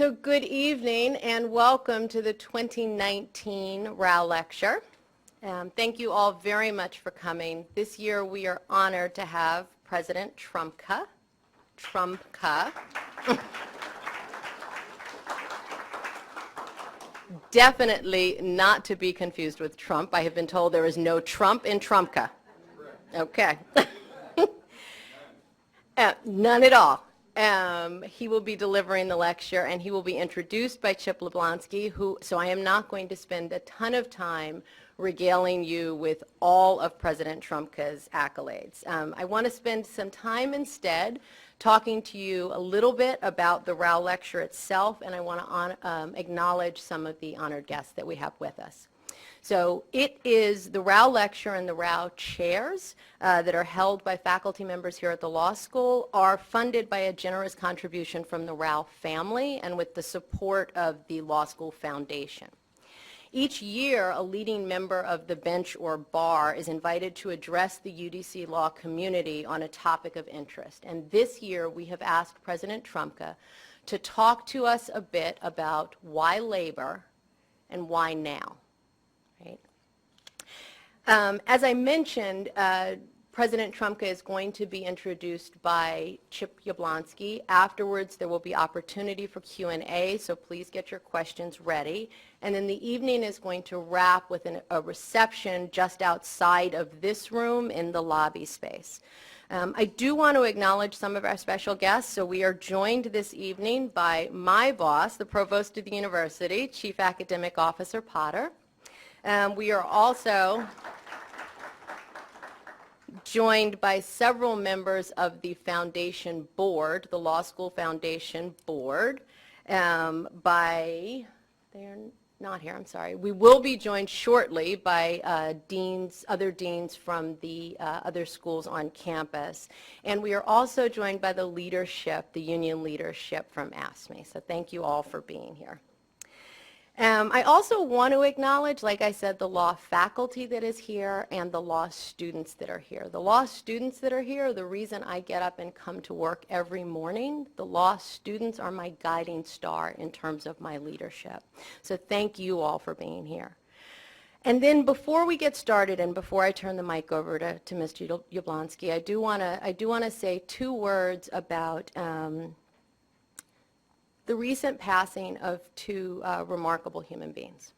So good evening and welcome to the 2019 Rauh Lecture. Thank you all very much for coming. This year we are honored to have President Trumka. Definitely not to be confused with Trump. I have been told there is no Trump in Trumka. Okay. None at all. He will be delivering the lecture, and he will be introduced by Chip Yablonsky, so I am not going to spend a ton of time regaling you with all of President Trumka's accolades. I want to spend some time instead talking to you a little bit about the Rauh Lecture itself, and I want to acknowledge some of the honored guests that we have with us. So it is the Rauh Lecture and the Rauh Chairs that are held by faculty members here at the law school are funded by a generous contribution from the Rauh family and with the support of the Law School Foundation. Each year, a leading member of the bench or bar is invited to address the UDC law community on a topic of interest. And this year, we have asked President Trumka to talk to us a bit about why labor and why now. Right. As I mentioned, President Trumka is going to be introduced by Chip Yablonsky. Afterwards, there will be opportunity for Q&A, so please get your questions ready. And then the evening is going to wrap with a reception just outside of this room in the lobby space. I do want to acknowledge some of our special guests. So we are joined this evening by my boss, the Provost of the University, Chief Academic Officer Potter. We are also joined by several members of the Foundation Board, the Law School Foundation Board, they're not here, I'm sorry. We will be joined shortly by other deans from the other schools on campus. And we are also joined by the leadership, the union leadership from AFSCIO. So thank you all for being here. I also want to acknowledge, like I said, the law faculty that is here and the law students that are here. The law students that are here are the reason I get up and come to work every morning. The law students are my guiding star in terms of my leadership. So thank you all for being here. And then before we get started and before I turn the mic over to Mr. Yablonsky, I do want to say two words about the recent passing of two remarkable human beings.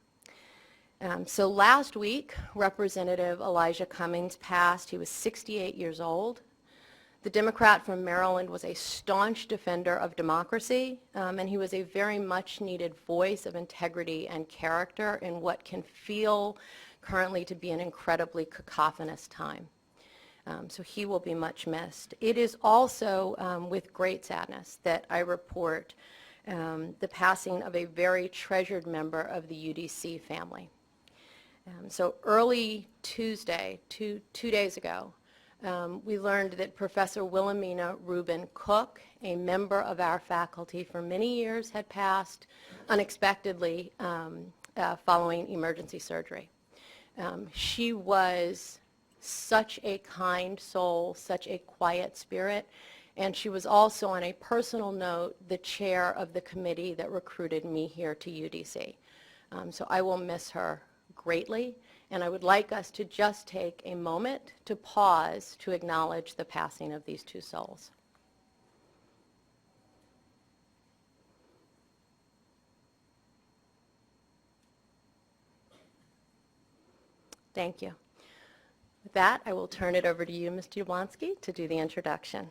So last week, Representative Elijah Cummings passed. He was 68 years old. The Democrat from Maryland was a staunch defender of democracy, and he was a very much needed voice of integrity and character in what can feel currently to be an incredibly cacophonous time. So he will be much missed. It is also with great sadness that I report the passing of a very treasured member of the UDC family. So early Tuesday, two days ago, we learned that Professor Wilhelmina Rubin Cook, a member of our faculty for many years, had passed unexpectedly following emergency surgery. She was such a kind soul, such a quiet spirit. And she was also, on a personal note, the chair of the committee that recruited me here to UDC. So I will miss her greatly, and I would like us to just take a moment to pause to acknowledge the passing of these two souls. Thank you. With that, I will turn it over to you, Mr. Yablonsky, to do the introduction.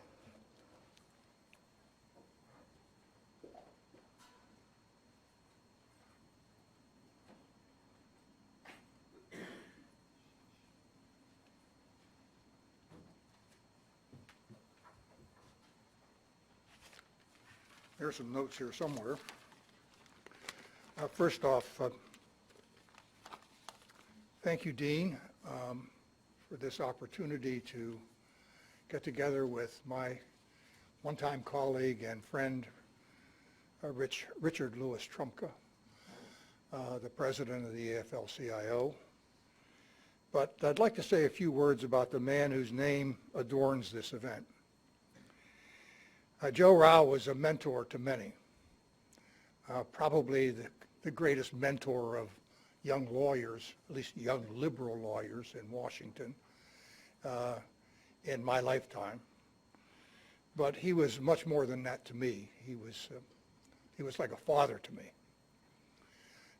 There's some notes here somewhere. First off, thank you, Dean, for this opportunity to get together with my one-time colleague and friend, Richard Louis Trumka, the president of the AFLCIO. But I'd like to say a few words about the man whose name adorns this event. Joe Rauh was a mentor to many. probably the greatest mentor of young lawyers, at least young liberal lawyers in Washington in my lifetime. But he was much more than that to me. He was like a father to me.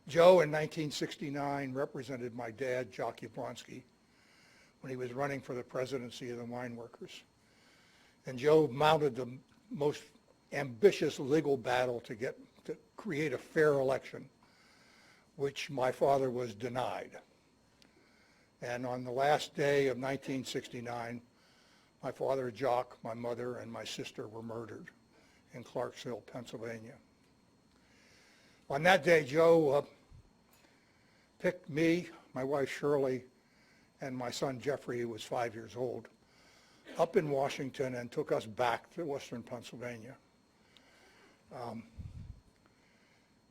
Joe, in 1969, represented my dad, Jock Yablonsky, when he was running for the presidency of the mine workers. And Joe mounted the most ambitious legal battle to create a fair election, which my father was denied. And on the last day of 1969, my father, Jock, my mother, and my sister were murdered in Clarksville, Pennsylvania. On that day, Joe picked me, my wife Shirley, and my son Jeffrey, who was 5 years old, up in Washington and took us back to western Pennsylvania.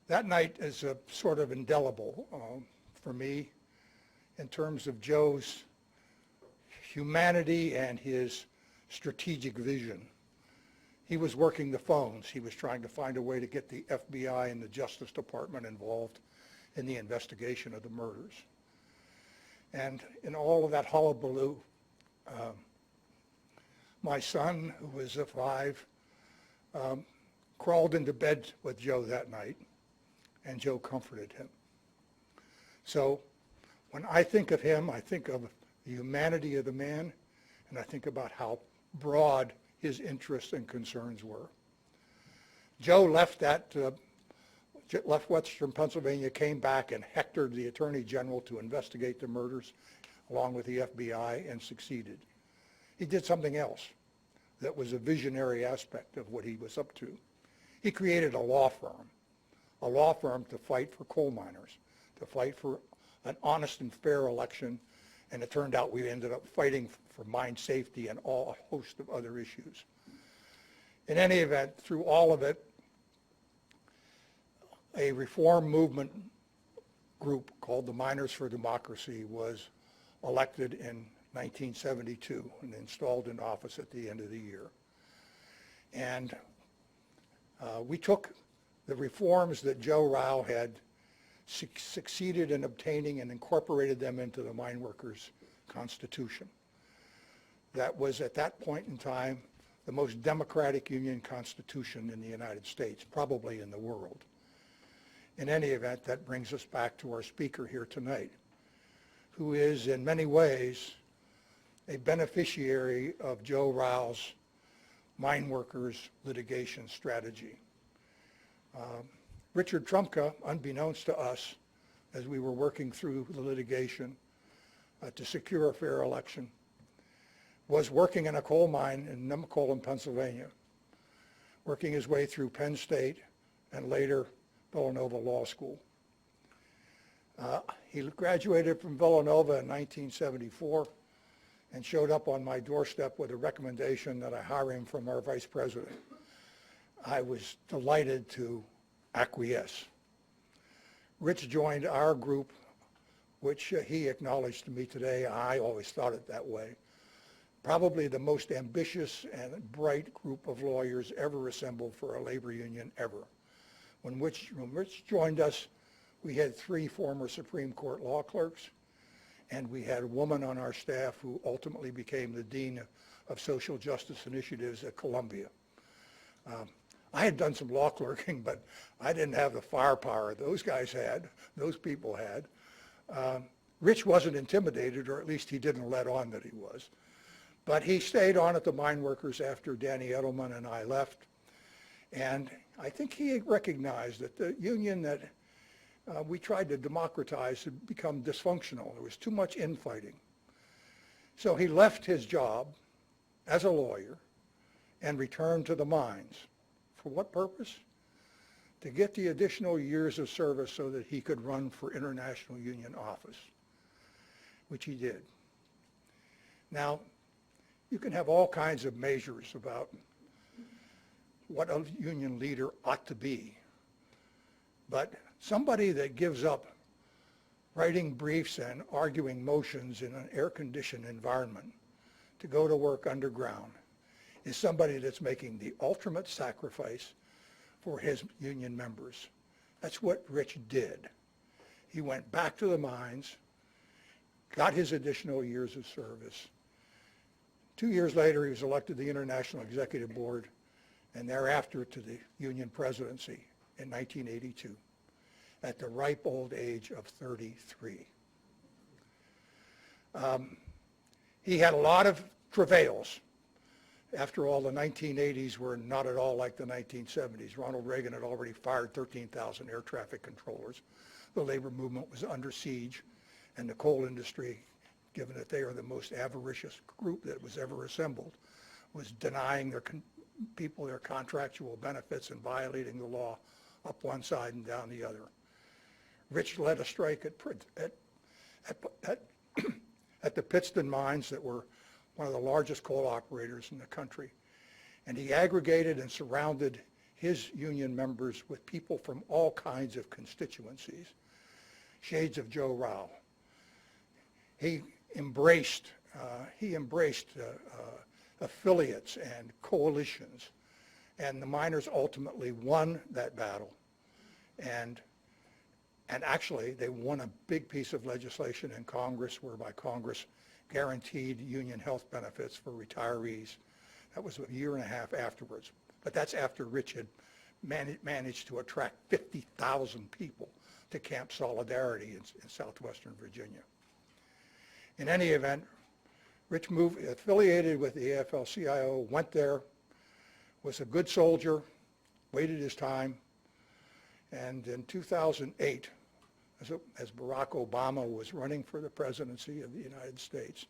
That night is a sort of indelible for me in terms of Joe's humanity and his strategic vision. He was working the phones. He was trying to find a way to get the FBI and the Justice Department involved in the investigation of the murders. And in all of that hullabaloo, my son, who was 5, crawled into bed with Joe that night, and Joe comforted him. So when I think of him, I think of the humanity of the man, and I think about how broad his interests and concerns were. Joe left western Pennsylvania, came back and hectored the Attorney General to investigate the murders along with the FBI, and succeeded. He did something else that was a visionary aspect of what he was up to. He created a law firm to fight for coal miners, to fight for an honest and fair election, and it turned out we ended up fighting for mine safety and a host of other issues. In any event, through all of it, a reform movement group called the Miners for Democracy was elected in 1972 and installed in office at the end of the year. And we took the reforms that Joe Rauh had succeeded in obtaining and incorporated them into the mine workers' constitution. That was, at that point in time, the most democratic union constitution in the United States, probably in the world. In any event, that brings us back to our speaker here tonight, who is in many ways a beneficiary of Joe Rauh's mine workers litigation strategy. Richard Trumka, unbeknownst to us, as we were working through the litigation to secure a fair election, was working in a coal mine in Nemacolin, Pennsylvania, working his way through Penn State and later Villanova Law School. He graduated from Villanova in 1974 and showed up on my doorstep with a recommendation that I hire him from our vice president. I was delighted to acquiesce. Rich joined our group, which he acknowledged to me today. I always thought it that way. Probably the most ambitious and bright group of lawyers ever assembled for a labor union ever. When Rich joined us, we had 3 former Supreme Court law clerks, and we had a woman on our staff who ultimately became the Dean of Social Justice Initiatives at Columbia. I had done some law clerking, but I didn't have the firepower those guys had, those people had. Rich wasn't intimidated, or at least he didn't let on that he was. But he stayed on at the mine workers after Danny Edelman and I left. And I think he recognized that the union that we tried to democratize had become dysfunctional. There was too much infighting. So he left his job as a lawyer and returned to the mines. For what purpose? To get the additional years of service so that he could run for international union office, which he did. Now, you can have all kinds of measures about what a union leader ought to be, but somebody that gives up writing briefs and arguing motions in an air-conditioned environment to go to work underground is somebody that's making the ultimate sacrifice for his union members. That's what Rich did. He went back to the mines, got his additional years of service. 2 years later, he was elected to the International Executive Board, and thereafter to the union presidency in 1982 at the ripe old age of 33. He had a lot of travails. After all, the 1980s were not at all like the 1970s. Ronald Reagan had already fired 13,000 air traffic controllers. The labor movement was under siege, and the coal industry, given that they are the most avaricious group that was ever assembled, was denying their people their contractual benefits and violating the law up one side and down the other. Rich led a strike at the Pittston mines that were one of the largest coal operators in the country. And he aggregated and surrounded his union members with people from all kinds of constituencies, shades of Joe Rauh. He embraced affiliates and coalitions, and the miners ultimately won that battle. And actually, they won a big piece of legislation in Congress whereby Congress guaranteed union health benefits for retirees. That was a year and a half afterwards. But that's after Rich had managed to attract 50,000 people to Camp Solidarity in southwestern Virginia. In any event, Rich affiliated with the AFLCIO, went there, was a good soldier, waited his time, and in 2008, as Barack Obama was running for the presidency of the United States,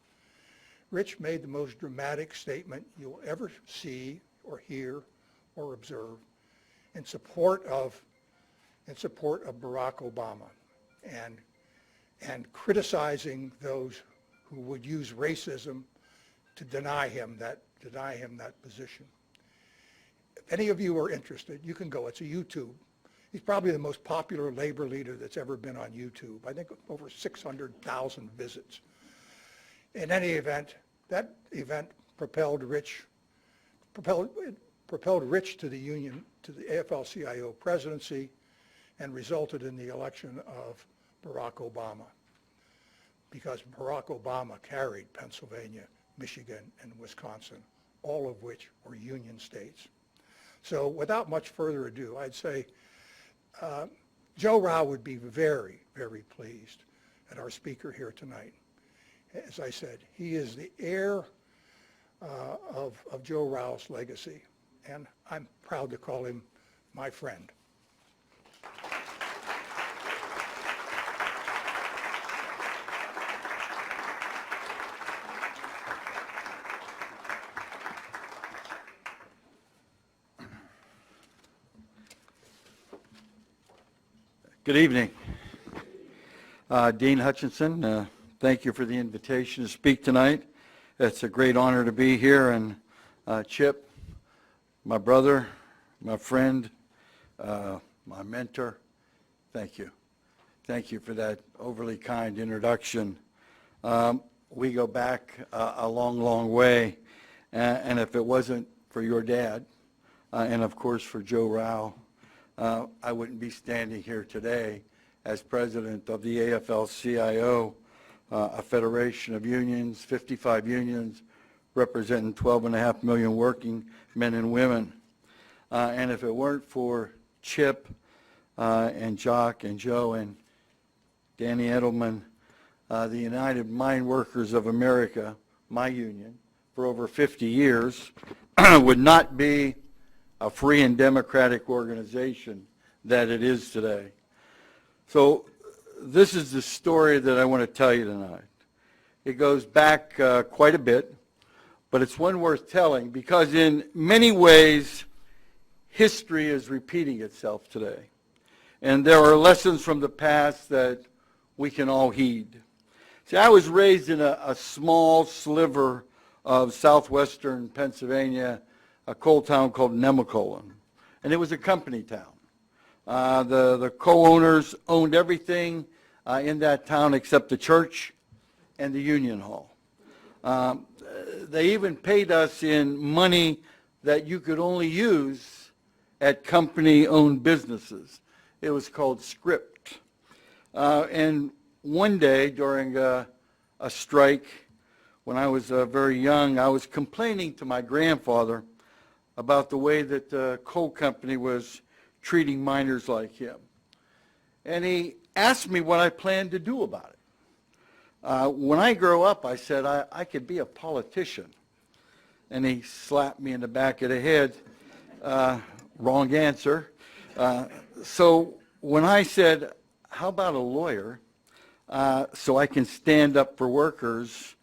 Rich made the most dramatic statement you'll ever see or hear or observe in support of Barack Obama and criticizing those who would use racism to deny him that position. If any of you are interested, you can go. It's a YouTube. He's probably the most popular labor leader that's ever been on YouTube. I think over 600,000 visits. In any event, that event propelled Rich to the union, to the AFL-CIO presidency, and resulted in the election of Barack Obama, because Barack Obama carried Pennsylvania, Michigan, and Wisconsin, all of which were union states. So without much further ado, I'd say Joe Rauh would be very, very pleased at our speaker here tonight. As I said, he is the heir of Joe Rauh's legacy, and I'm proud to call him my friend. Good evening. Dean Hutchinson, thank you for the invitation to speak tonight. It's a great honor to be here, and Chip, my brother, my friend, my mentor, thank you. Thank you for that overly kind introduction. We go back a long, long way, and if it wasn't for your dad, and of course for Joe Rauh, I wouldn't be standing here today as president of the AFL-CIO, a federation of unions, 55 unions, representing 12.5 million working men and women. And if it weren't for Chip and Jock and Joe and Danny Edelman, the United Mine Workers of America, my union, for over 50 years, would not be a free and democratic organization that it is today. So this is the story that I want to tell you tonight. It goes back quite a bit, but it's one worth telling because in many ways, history is repeating itself today. And there are lessons from the past that we can all heed. See, I was raised in a small sliver of southwestern Pennsylvania, a coal town called Nemacolin, and it was a company town. The co-owners owned everything in that town except the church and the union hall. They even paid us in money that you could only use at company-owned businesses. It was called Script. And one day during a strike, when I was very young, I was complaining to my grandfather about the way that the coal company was treating miners like him. And he asked me what I planned to do about it. When I grow up, I said, I could be a politician. And he slapped me in the back of the head. Wrong answer. So when I said, how about a lawyer, so I can stand up for workers,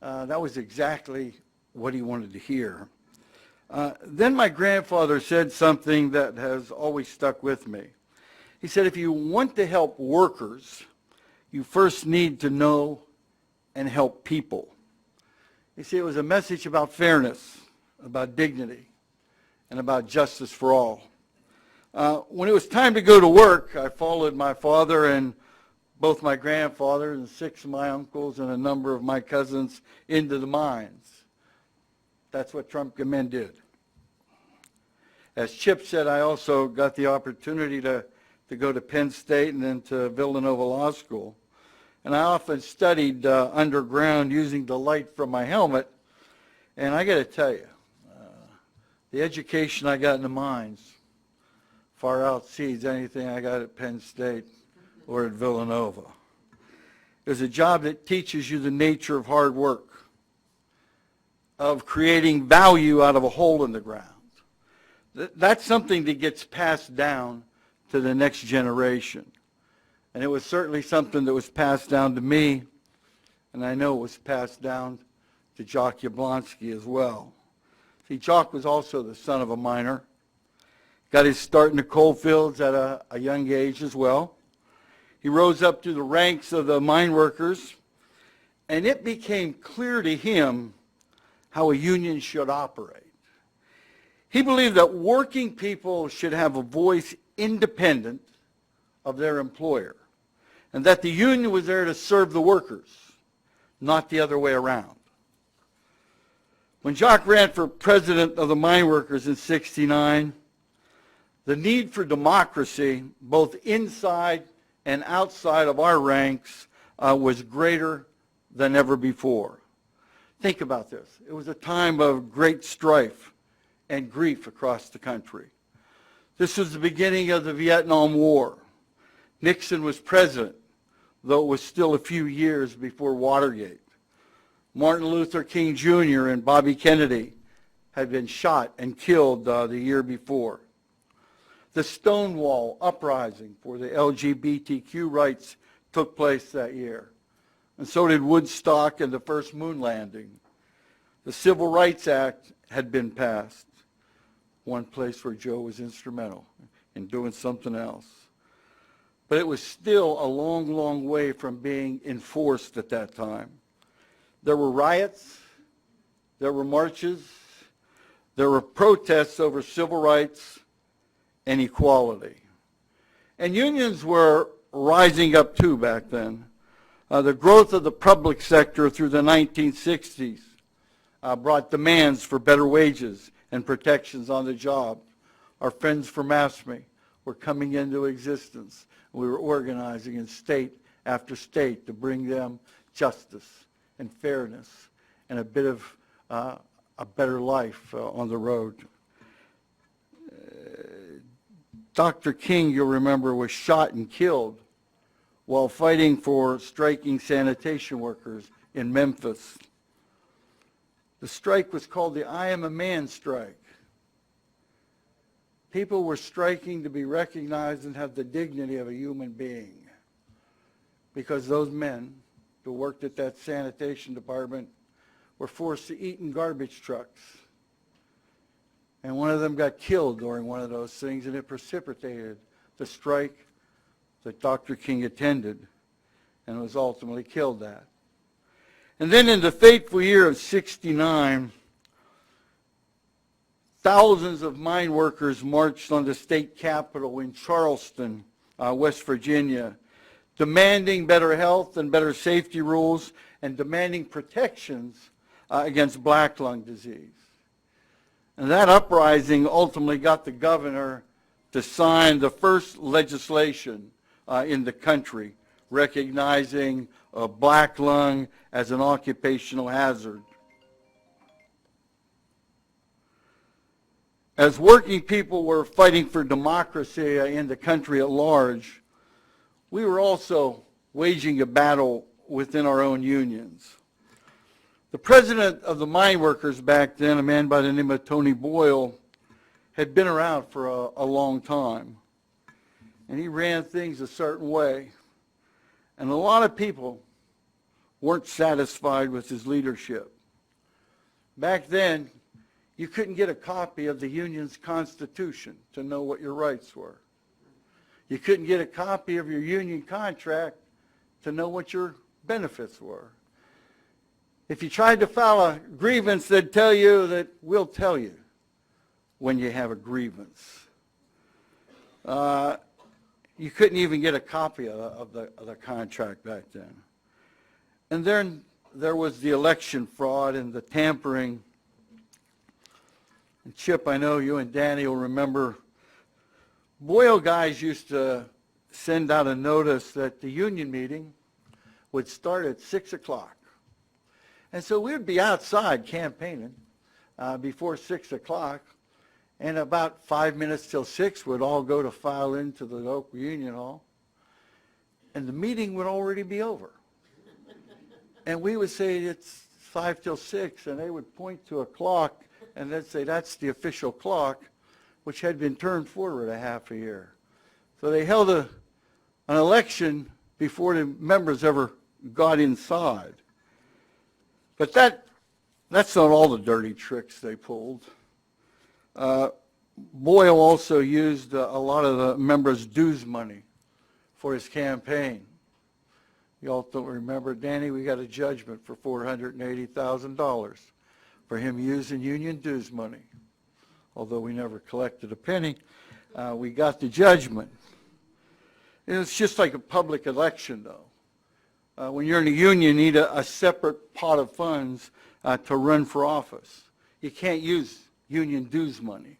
that was exactly what he wanted to hear. Then my grandfather said something that has always stuck with me. He said, if you want to help workers, you first need to know and help people. You see, it was a message about fairness, about dignity, and about justice for all. When it was time to go to work, I followed my father and both my grandfather and 6 of my uncles and a number of my cousins into the mines. That's what Trumka men did. As Chip said, I also got the opportunity to go to Penn State and then to Villanova Law School. And I often studied underground using the light from my helmet. And I got to tell you, the education I got in the mines far outseeds anything I got at Penn State or at Villanova. It's a job that teaches you the nature of hard work, of creating value out of a hole in the ground. That's something that gets passed down to the next generation. And it was certainly something that was passed down to me, and I know it was passed down to Jock Yablonsky as well. See, Jock was also the son of a miner. Got his start in the coal fields at a young age as well. He rose up through the ranks of the mine workers, and it became clear to him how a union should operate. He believed that working people should have a voice independent of their employer, and that the union was there to serve the workers, not the other way around. When Jock ran for president of the mine workers in '69, the need for democracy, both inside and outside of our ranks, was greater than ever before. Think about this. It was a time of great strife and grief across the country. This was the beginning of the Vietnam War. Nixon was president, though it was still a few years before Watergate. Martin Luther King Jr. and Bobby Kennedy had been shot and killed the year before. The Stonewall uprising for the LGBTQ rights took place that year. And so did Woodstock and the first moon landing. The Civil Rights Act had been passed, one place where Joe was instrumental in doing something else. But it was still a long, long way from being enforced at that time. There were riots, there were marches, there were protests over civil rights and equality. And unions were rising up too back then. The growth of the public sector through the 1960s brought demands for better wages and protections on the job. Our friends from AFSCME were coming into existence. We were organizing in state after state to bring them justice and fairness and a bit of a better life on the road. Dr. King, you'll remember, was shot and killed while fighting for striking sanitation workers in Memphis. The strike was called the I Am a Man strike. People were striking to be recognized and have the dignity of a human being, because those men who worked at that sanitation department were forced to eat in garbage trucks. And one of them got killed during one of those things, and it precipitated the strike that Dr. King attended and was ultimately killed at. And then in the fateful year of '69, thousands of mine workers marched on the state capitol in Charleston, West Virginia, demanding better health and better safety rules and demanding protections against black lung disease. And that uprising ultimately got the governor to to sign the first legislation in the country recognizing black lung as an occupational hazard. As working people were fighting for democracy in the country at large, we were also waging a battle within our own unions. The president of the mine workers back then, a man by the name of Tony Boyle, had been around for a long time. And he ran things a certain way. And a lot of people weren't satisfied with his leadership. Back then, you couldn't get a copy of the union's constitution to know what your rights were. You couldn't get a copy of your union contract to know what your benefits were. If you tried to file a grievance, they'd tell you that we'll tell you when you have a grievance. You couldn't even get a copy of the contract back then. And then there was the election fraud and the tampering. And Chip, I know you and Danny will remember, Boyle guys used to send out a notice that the union meeting would start at 6 o'clock. And so we'd be outside campaigning before 6 o'clock, and about 5 minutes till 6 we'd all go to file into the local union hall, and the meeting would already be over. And we would say it's 5 till 6, and they would point to a clock, and they'd say that's the official clock, which had been turned forward a half a year. So they held an election before the members ever got inside. But that's not all the dirty tricks they pulled. Boyle also used a lot of the members' dues money for his campaign. You all don't remember, Danny, we got a judgment for $480,000 for him using union dues money. Although we never collected a penny, we got the judgment. And it's just like a public election, though. When you're in a union, you need a separate pot of funds to run for office. You can't use union dues money.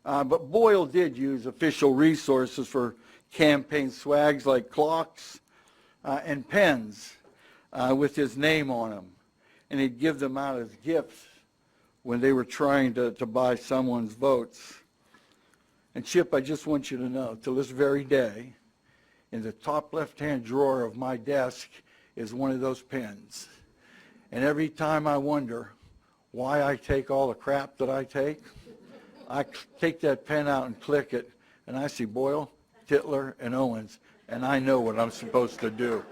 But Boyle did use official resources for campaign swags like clocks and pens with his name on them. And he'd give them out as gifts when they were trying to buy someone's votes. And Chip, I just want you to know, till this very day, in the top left-hand drawer of my desk is one of those pens. And every time I wonder why I take all the crap that I take take that pen out and click it, and I see Boyle, Titler, and Owens, and I know what I'm supposed to do.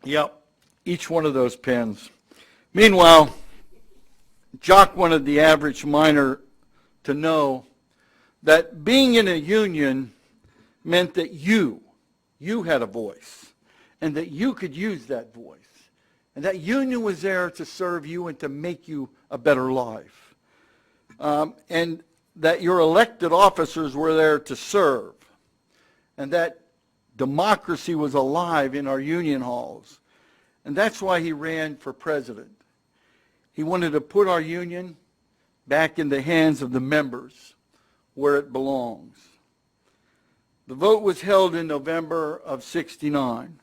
Yep, each one of those pens. Meanwhile, Jock wanted the average miner to know that being in a union meant that you had a voice, and that you could use that voice, and that union was there to serve you and to make you a better life, and that your elected officers were there to serve, and that democracy was alive in our union halls. And that's why he ran for president. He wanted to put our union back in the hands of the members, where it belongs. The vote was held in November of '69.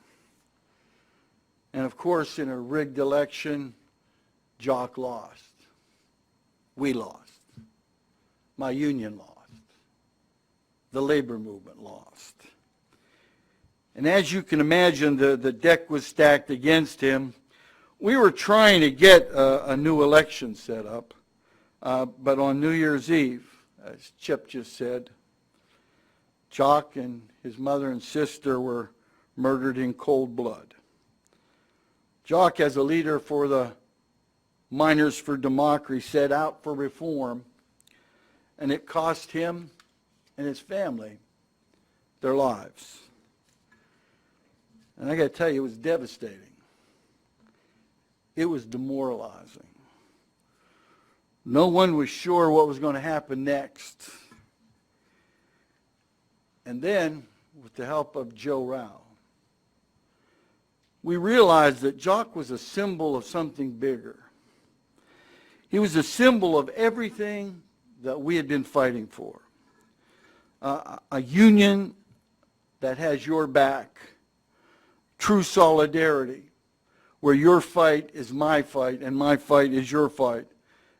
And of course, in a rigged election, Jock lost. We lost. My union lost. The labor movement lost. And as you can imagine, the deck was stacked against him. We were trying to get a new election set up, but on New Year's Eve, as Chip just said, Jock and his mother and sister were murdered in cold blood. Jock, as a leader for the Miners for Democracy, set out for reform, and it cost him and his family their lives. And I got to tell you, it was devastating. It was demoralizing. No one was sure what was going to happen next. And then, with the help of Joe Rauh, we realized that Jock was a symbol of something bigger. He was a symbol of everything that we had been fighting for. A union that has your back, true solidarity, where your fight is my fight and my fight is your fight.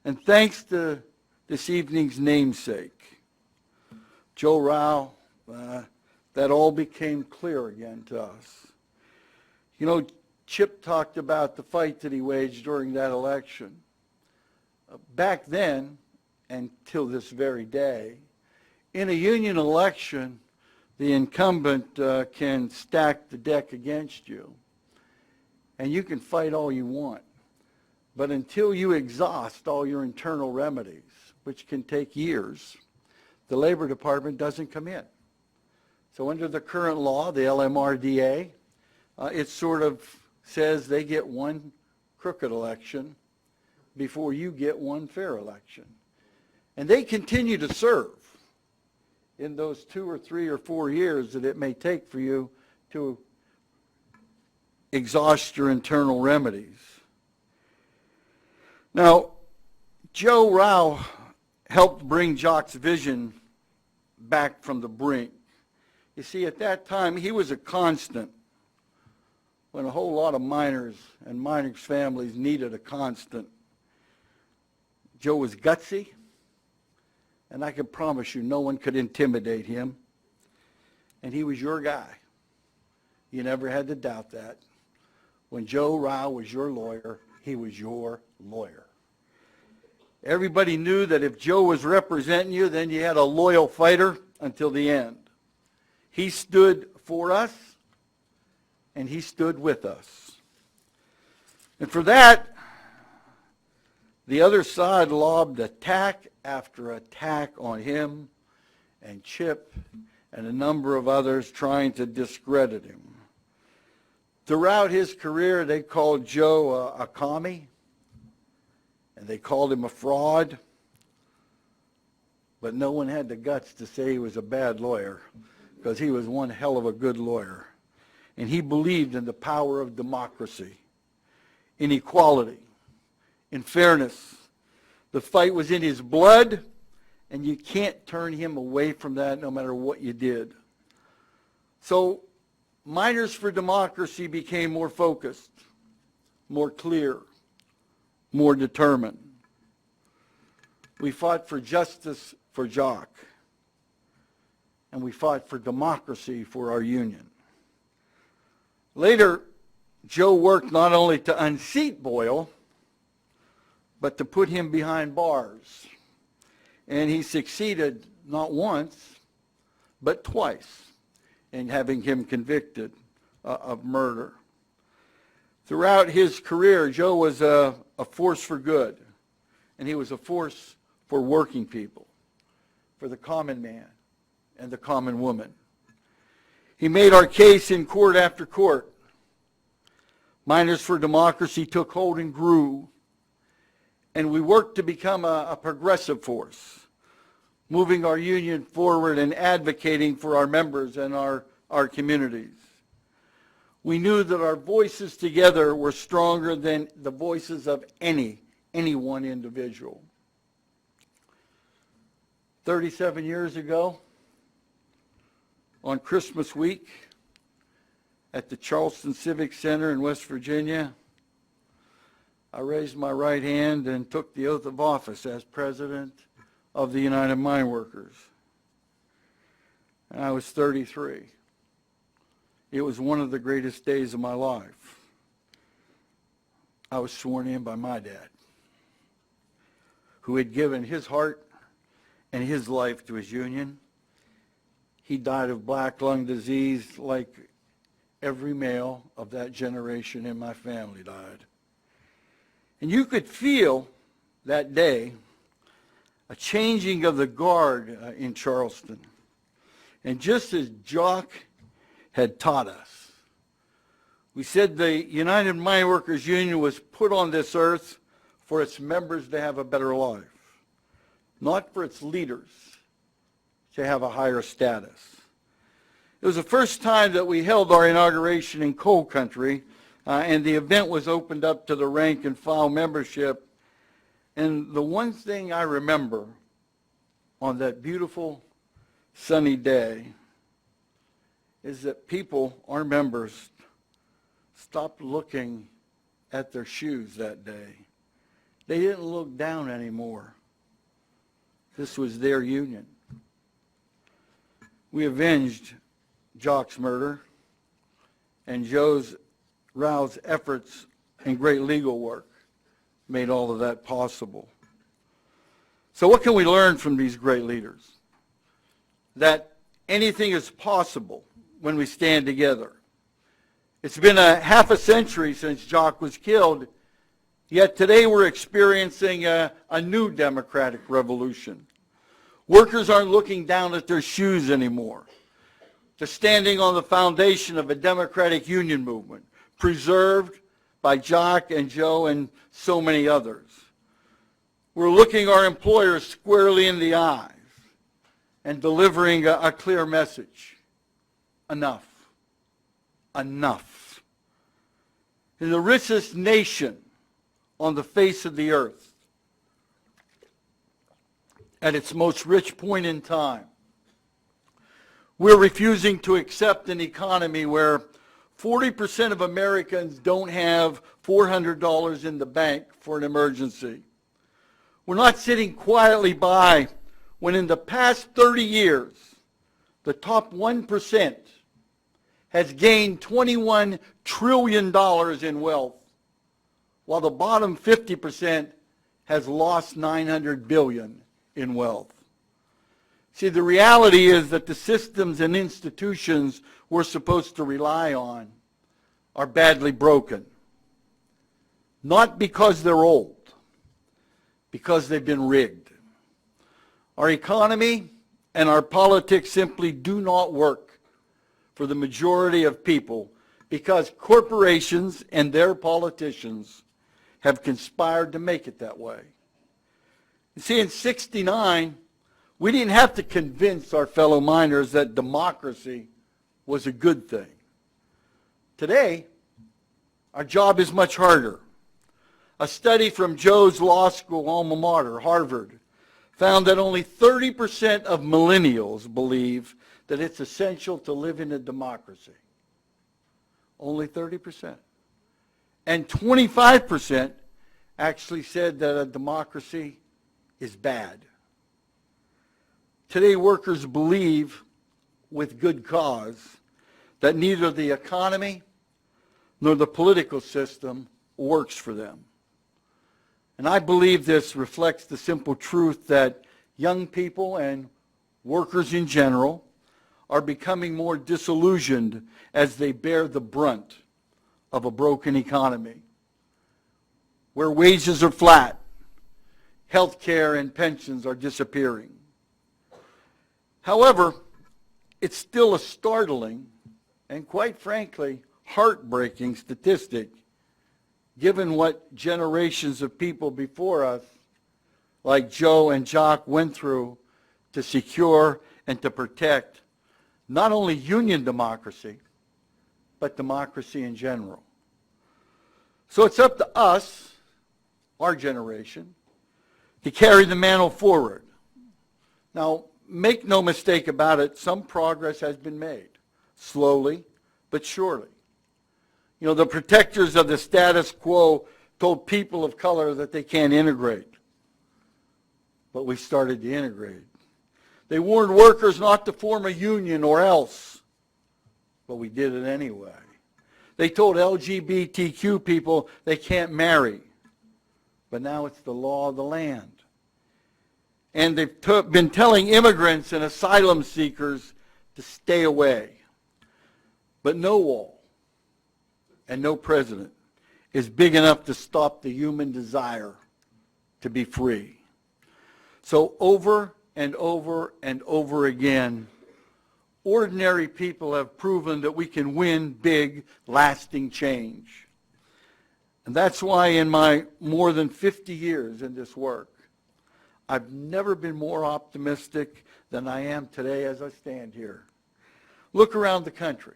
And thanks to this evening's namesake, Joe Rauh, that all became clear again to us. You know, Chip talked about the fight that he waged during that election. Back then, and till this very day, in a union election, the incumbent can stack the deck against you, and you can fight all you want. But until you exhaust all your internal remedies, which can take years, the Labor Department doesn't come in. So under the current law, the LMRDA, it sort of says they get one crooked election before you get one fair election. And they continue to serve in those 2 or 3 or 4 years that it may take for you to exhaust your internal remedies. Now, Joe Rauh helped bring Jock's vision back from the brink. You see, at that time, he was a constant when a whole lot of miners and miners' families needed a constant. Joe was gutsy, and I can promise you no one could intimidate him. And he was your guy. You never had to doubt that. When Joe Rauh was your lawyer, he was your lawyer. Everybody knew that if Joe was representing you, then you had a loyal fighter until the end. He stood for us, and he stood with us. And for that, the other side lobbed attack after attack on him and Chip and a number of others trying to discredit him. Throughout his career, they called Joe a commie, and they called him a fraud, but no one had the guts to say he was a bad lawyer, because he was one hell of a good lawyer. And he believed in the power of democracy, in equality, in fairness. The fight was in his blood, and you can't turn him away from that no matter what you did. So Miners for Democracy became more focused, more clear, more determined. We fought for justice for Jock, and we fought for democracy for our union. Later, Joe worked not only to unseat Boyle, but to put him behind bars. And he succeeded not once, but twice in having him convicted of murder. Throughout his career, Joe was a force for good, and he was a force for working people, for the common man and the common woman. He made our case in court after court. Miners for Democracy took hold and grew, and we worked to become a progressive force, moving our union forward and advocating for our members and our communities. We knew that our voices together were stronger than the voices of any one individual. 37 years ago, on Christmas week, at the Charleston Civic Center in West Virginia, I raised my right hand and took the oath of office as President of the United Mine Workers. And I was 33. It was one of the greatest days of my life. I was sworn in by my dad, who had given his heart and his life to his union. He died of black lung disease like every male of that generation in my family died. And you could feel that day a changing of the guard in Charleston. And just as Jock had taught us, we said the United Mine Workers Union was put on this earth for its members to have a better life, not for its leaders to have a higher status. It was the first time that we held our inauguration in coal country, and the event was opened up to the rank and file membership. And the one thing I remember on that beautiful sunny day is that people, our members, stopped looking at their shoes that day. They didn't look down anymore. This was their union. We avenged Jock's murder and Rauh's efforts and great legal work made all of that possible. So what can we learn from these great leaders? That anything is possible when we stand together. It's been a half a century since Jock was killed, yet today we're experiencing a new democratic revolution. Workers aren't looking down at their shoes anymore. They're standing on the foundation of a democratic union movement, preserved by Jock and Joe and so many others. We're looking our employers squarely in the eyes and delivering a clear message. Enough. Enough. In the richest nation on the face of the earth, at its most rich point in time, we're refusing to accept an economy where 40% of Americans don't have $400 in the bank for an emergency. We're not sitting quietly by when in the past 30 years, the top 1% has gained $21 trillion in wealth, while the bottom 50% has lost $900 billion in wealth. See, the reality is that the systems and institutions we're supposed to rely on are badly broken. Not because they're old, because they've been rigged. Our economy and our politics simply do not work for the majority of people because corporations and their politicians have conspired to make it that way. You see, in '69, we didn't have to convince our fellow miners that democracy was a good thing. Today, our job is much harder. A study from Joe's law school alma mater, Harvard, found that only 30% of millennials believe that it's essential to live in a democracy. Only 30%. And 25% actually said that a democracy is bad. Today, workers believe, with good cause, that neither the economy nor the political system works for them. And I believe this reflects the simple truth that young people and workers in general are becoming more disillusioned as they bear the brunt of a broken economy, where wages are flat, health care and pensions are disappearing. However, it's still a startling and, quite frankly, heartbreaking statistic given what generations of people before us, like Joe and Jock, went through to secure and to protect not only union democracy, but democracy in general. So it's up to us, our generation, to carry the mantle forward. Now, make no mistake about it, some progress has been made, slowly but surely. You know, the protectors of the status quo told people of color that they can't integrate. But we started to integrate. They warned workers not to form a union or else. But we did it anyway. They told LGBTQ people they can't marry. But now it's the law of the land. And they've been telling immigrants and asylum seekers to stay away. But no wall and no president is big enough to stop the human desire to be free. So over and over and over again, ordinary people have proven that we can win big, lasting change. And that's why in my more than 50 years in this work, I've never been more optimistic than I am today as I stand here. Look around the country.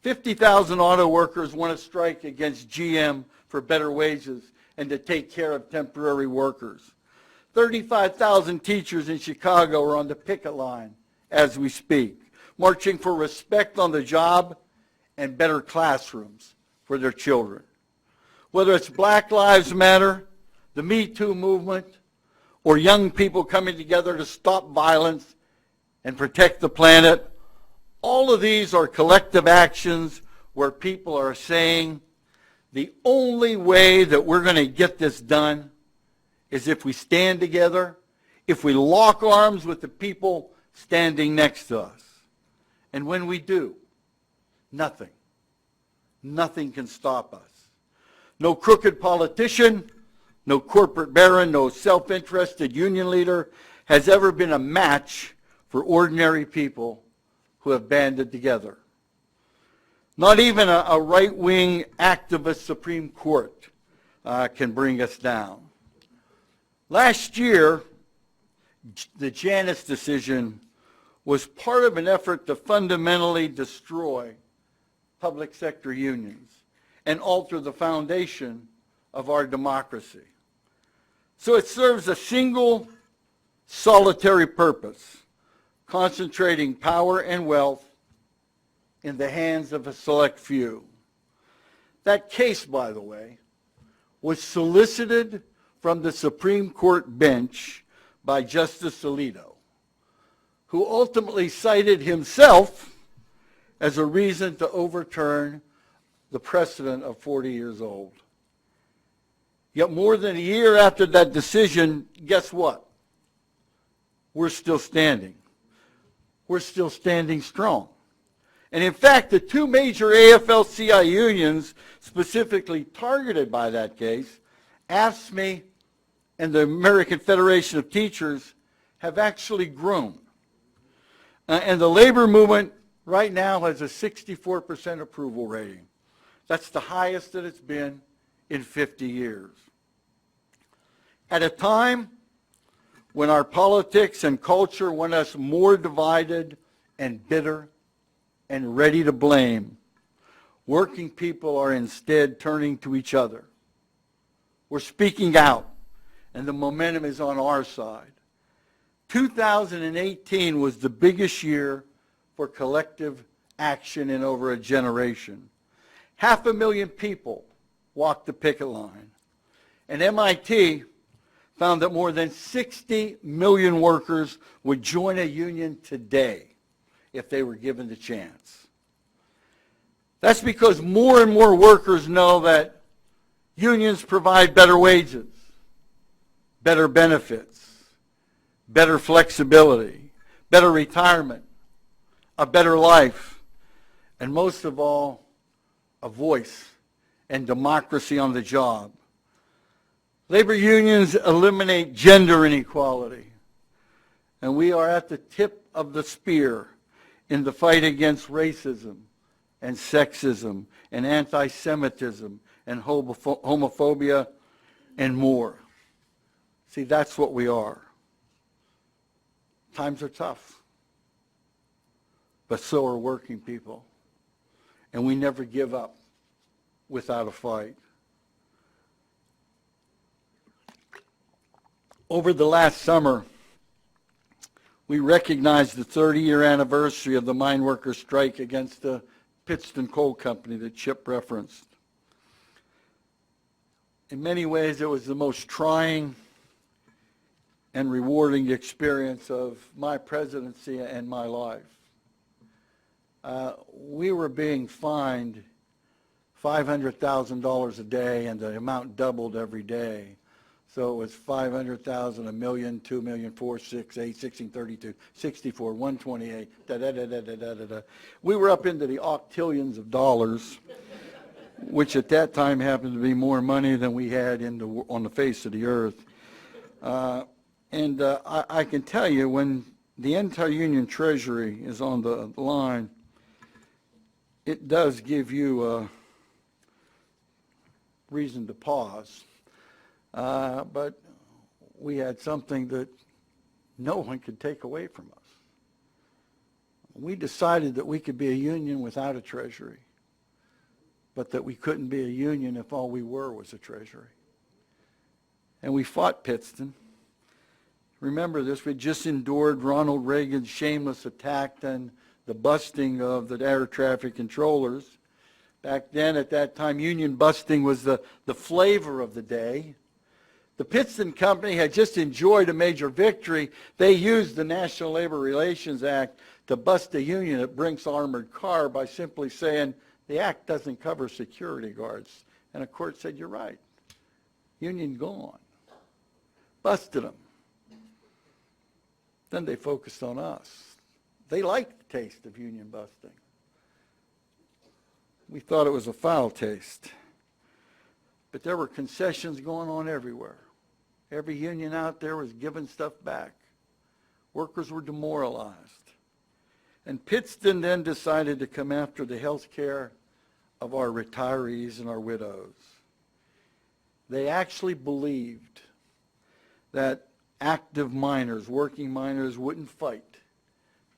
50,000 auto workers want to strike against GM for better wages, and to take care of temporary workers. 35,000 teachers in Chicago are on the picket line as we speak, marching for respect on the job and better classrooms for their children. Whether it's Black Lives Matter, the Me Too movement, or young people coming together to stop violence and protect the planet, all of these are collective actions where people are saying the only way that we're going to get this done is if we stand together, if we lock arms with the people standing next to us. And when we do, nothing can stop us. No crooked politician, no corporate baron, no self-interested union leader has ever been a match for ordinary people who have banded together. Not even a right-wing activist Supreme Court can bring us down. Last year, the Janus decision was part of an effort to fundamentally destroy public sector unions and alter the foundation of our democracy. So it serves a single solitary purpose, concentrating power and wealth in the hands of a select few. That case, by the way, was solicited from the Supreme Court bench by Justice Alito, who ultimately cited himself as a reason to overturn the precedent of 40 years old. Yet more than a year after that decision, guess what? We're still standing. We're still standing strong. And in fact, the two major AFLCIO unions specifically targeted by that case, AFSCME and the American Federation of Teachers, have actually grown. And the labor movement right now has a 64% approval rating. That's the highest that it's been in 50 years. At a time when our politics and culture want us more divided and bitter and ready to blame, working people are instead turning to each other. We're speaking out, and the momentum is on our side. 2018 was the biggest year for collective action in over a generation. 500,000 people walked the picket line. And MIT found that more than 60 million workers would join a union today if they were given the chance. That's because more and more workers know that unions provide better wages, better benefits, better flexibility, better retirement, a better life, and most of all, a voice and democracy on the job. Labor unions eliminate gender inequality, and we are at the tip of the spear in the fight against racism and sexism and anti-Semitism and homophobia and more. See, that's what we are. Times are tough, but so are working people, and we never give up without a fight. Over the last summer, we recognized the 30-year anniversary of the Mineworker Strike against the Pittston Coal Company that Chip referenced. In many ways, it was the most trying and rewarding experience of my presidency and my life. We were being fined $500,000 a day, and the amount doubled every day. So it was 500,000, a million, 2 million, 4, 6, 8, 16, 32, 64, 128, da-da-da-da-da-da-da. We were up into the octillions of dollars, which at that time happened to be more money than we had on the face of the earth. I can tell you, when the anti-union treasury is on the line, it does give you a reason to pause. But we had something that no one could take away from us. We decided that we could be a union without a treasury, but that we couldn't be a union if all we were was a treasury. and we fought Pittston. Remember this, we just endured Ronald Reagan's shameless attack and the busting of the air traffic controllers. Back then, at that time, union busting was the flavor of the day. The Pittston Company had just enjoyed a major victory. They used the National Labor Relations Act to bust a union at Brink's Armored Car by simply saying, the act doesn't cover security guards. And the court said, you're right. Union gone. Busted them. Then they focused on us. They liked the taste of union busting. We thought it was a foul taste. But there were concessions going on everywhere. Every union out there was giving stuff back. Workers were demoralized. And Pittston then decided to come after the health care of our retirees and our widows. They actually believed that active miners, working miners, wouldn't fight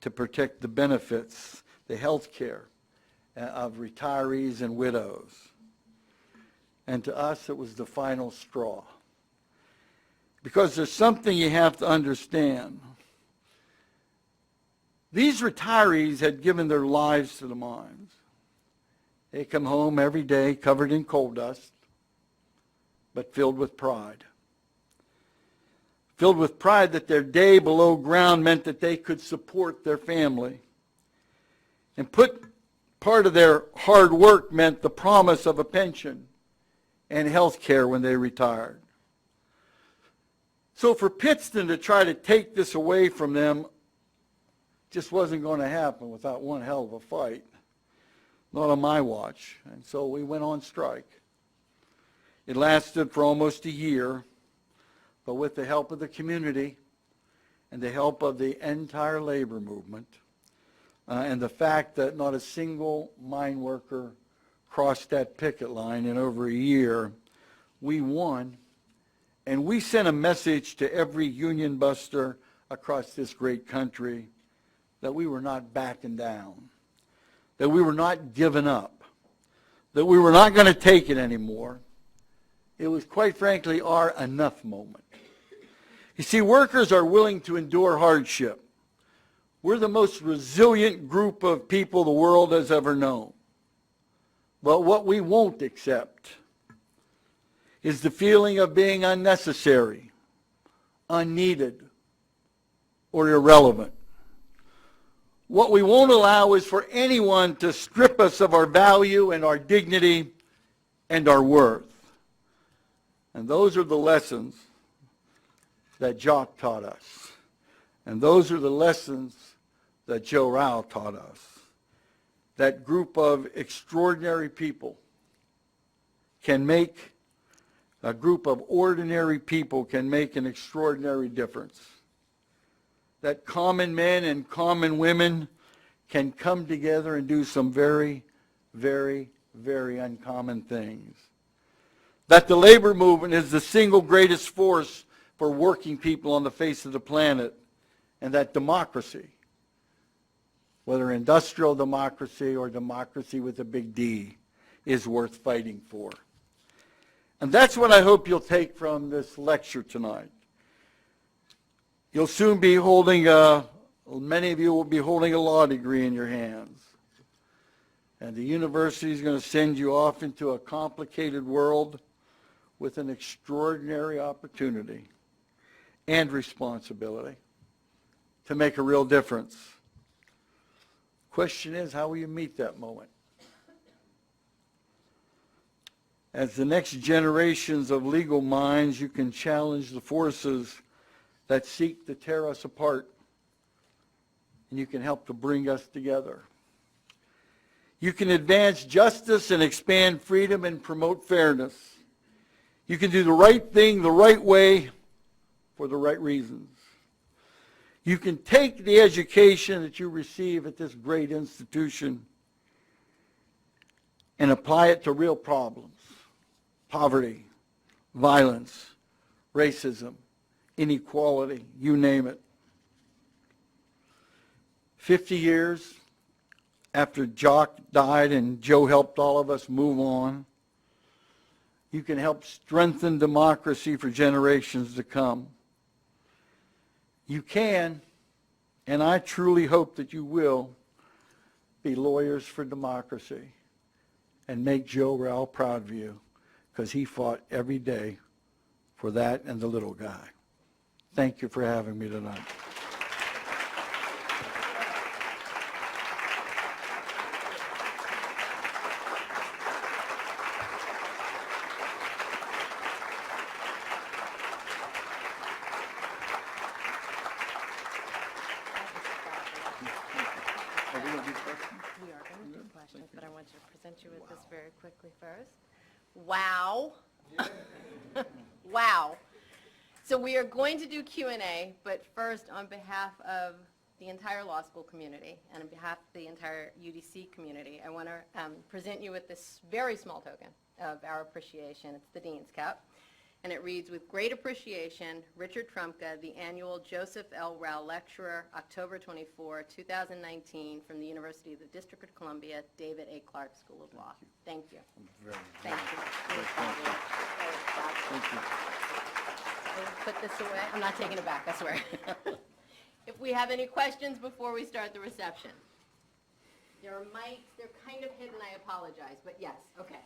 to protect the benefits, the health care of retirees and widows. And to us, it was the final straw. Because there's something you have to understand. These retirees had given their lives to the mines. They come home every day covered in coal dust, but filled with pride. Filled with pride that their day below ground meant that they could support their family. And part of their hard work meant the promise of a pension and health care when they retired. So for Pittston to try to take this away from them just wasn't going to happen without one hell of a fight. Not on my watch. And so we went on strike. It lasted for almost a year, but with the help of the community and the help of the entire labor movement, and the fact that not a single mine worker crossed that picket line in over a year, we won. And we sent a message to every union buster across this great country that we were not backing down, that we were not giving up, that we were not going to take it anymore. It was, quite frankly, our enough moment. You see, workers are willing to endure hardship. We're the most resilient group of people the world has ever known. But what we won't accept is the feeling of being unnecessary, unneeded, or irrelevant. What we won't allow is for anyone to strip us of our value and our dignity and our worth. And those are the lessons that Jock taught us. And those are the lessons that Joe Rauh taught us. That group of extraordinary people can make, a group of ordinary people can make an extraordinary difference. That common men and common women can come together and do some very, very, very uncommon things. That the labor movement is the single greatest force for working people on the face of the planet, and that democracy, whether industrial democracy or democracy with a big D, is worth fighting for. And that's what I hope you'll take from this lecture tonight. You'll soon be holding many of you will be holding a law degree in your hands. And the university is going to send you off into a complicated world with an extraordinary opportunity and responsibility to make a real difference. Question is, how will you meet that moment? As the next generations of legal minds, you can challenge the forces that seek to tear us apart, and you can help to bring us together. You can advance justice and expand freedom and promote fairness. You can do the right thing the right way for the right reasons. You can take the education that you receive at this great institution and apply it to real problems. Poverty, violence, racism, inequality, you name it. 50 years after Jock died and Joe helped all of us move on, You can help strengthen democracy for generations to come. You can, and I truly hope that you will, be lawyers for democracy and make Joe Rauh proud of you, because he fought every day for that and the little guy. Thank you for having me tonight. We are going to do questions, but I want you to present you with this very quickly first. Wow. Wow. So we are going to do Q&A, but first, on behalf of the entire law school community and on behalf of the entire UDC community, I want to present you with this very small token of our appreciation. It's the Dean's Cup. And it reads, with great appreciation, Richard Trumka, the annual Joseph L. Rauh Lecturer, October 24, 2019, from the University of the District of Columbia, David A. Clark School of Law. Thank you. Thank you. Thank you. We'll put this away. I'm not taking it back, I swear. If we have any questions before we start the reception. There are mics. They're kind of hidden. I apologize, but yes. Okay.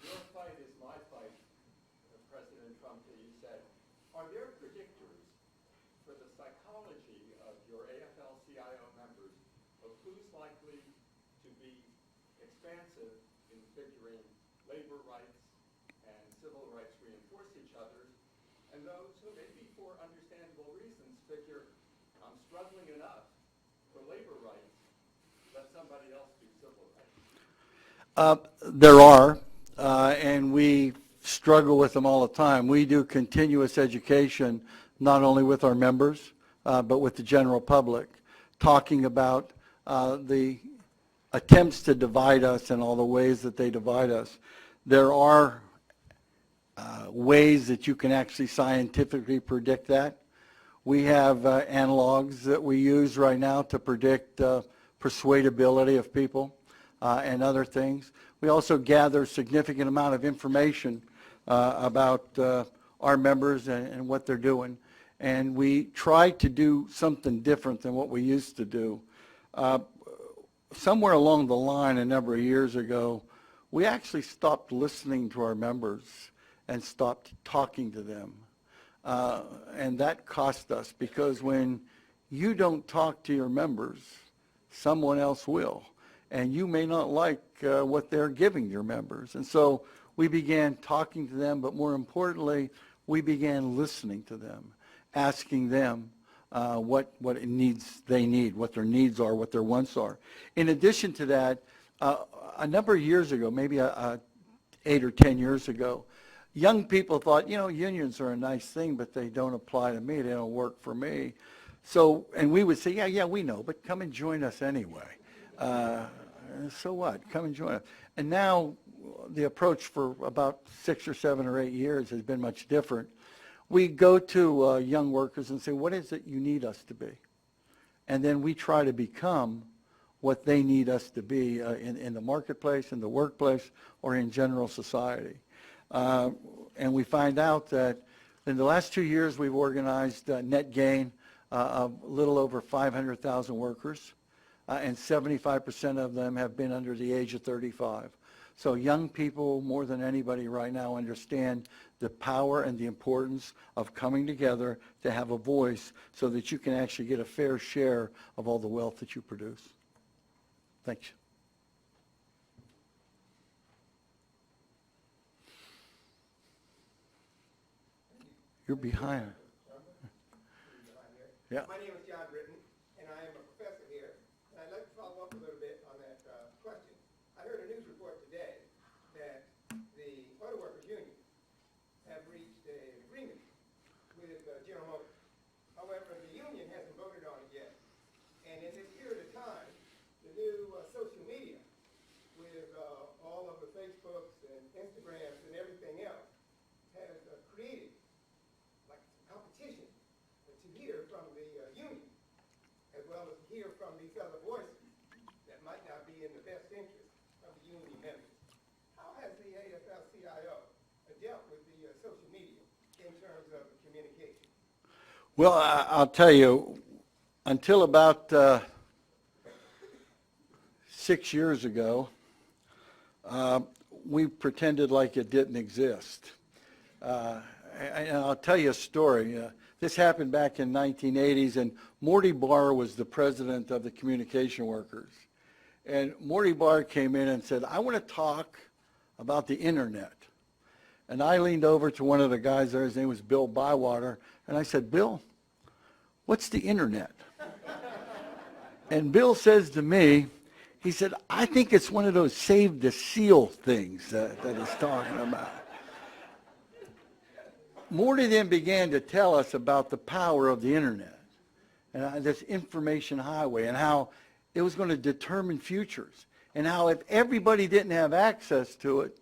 Your fight is my fight. President Trumka, you said, are there predictors for the psychology of your AFL-CIO members of who's likely to be expansive in figuring labor rights and civil rights reinforce each other, and those who maybe for understandable reasons figure, I'm struggling enough for labor rights, let somebody else do civil rights? There are, and we struggle with them all the time. We do continuous education, not only with our members, but with the general public, talking about the attempts to divide us and all the ways that they divide us. There are ways that you can actually scientifically predict that. We have analogs that we use right now to predict persuadability of people and other things. We also gather a significant amount of information about our members and what they're doing. And we try to do something different than what we used to do. Somewhere along the line a number of years ago, we actually stopped listening to our members and stopped talking to them. And that cost us, because when you don't talk to your members, someone else will. And you may not like what they're giving your members. And so we began talking to them, but more importantly, we began listening to them, asking them what needs they need, what their needs are, what their wants are. In addition to that, a number of years ago, maybe 8 or 10 years ago, young people thought, unions are a nice thing, but they don't apply to me. They don't work for me. So, and we would say, yeah, we know, but come and join us anyway. So what? Come and join us. And now the approach for about 6 or 7 or 8 years has been much different. We go to young workers and say, what is it you need us to be? And then we try to become what they need us to be in the marketplace, in the workplace, or in general society. And we find out that in the last 2 years, we've organized net gain of a little over 500,000 workers, and 75% of them have been under the age of 35. So young people, more than anybody right now, understand the power and the importance of coming together to have a voice so that you can actually get a fair share of all the wealth that you produce. Thank you. You're behind. Yeah. My name is John Britton, and I am a professor here. And I'd like to follow up a little bit on that question. I heard a news report today that the Auto Workers Union have reached an agreement with General Motors. However, the union hasn't voted on it yet. And in this period of time, the new social media with all of the Facebooks and Instagrams and everything else has created like competition to hear from the union, as well as hear from these other voices that might not be in the best interest of the union members. How has the AFL-CIO Well, I'll tell you, until about 6 years ago, we pretended like it didn't exist. And I'll tell you a story. This happened back in 1980s, and Morty Barr was the president of the communication workers. And Morty Barr came in and said, I want to talk about the internet. And I leaned over to one of the guys there, his name was Bill Bywater, and I said, Bill, what's the internet? And Bill says to me, he said, I think it's one of those save the seal things that he's talking about. Morty then began to tell us about the power of the internet and this information highway and how it was going to determine futures and how if everybody didn't have access to it,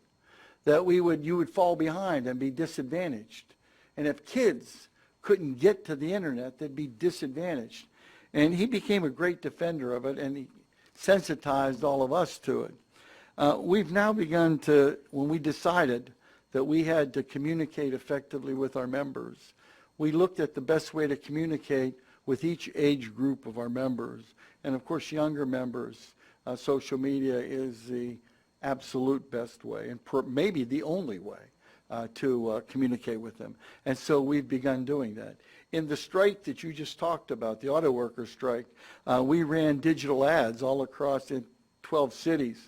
that you would fall behind and be disadvantaged. And if kids couldn't get to the internet, they'd be disadvantaged. And he became a great defender of it, and he sensitized all of us to it. We've now begun to, when we decided that we had to communicate effectively with our members, we looked at the best way to communicate with each age group of our members. And of course, younger members, social media is the absolute best way and maybe the only way to communicate with them. And so we've begun doing that. In the strike that you just talked about, the auto worker strike, we ran digital ads all across in 12 cities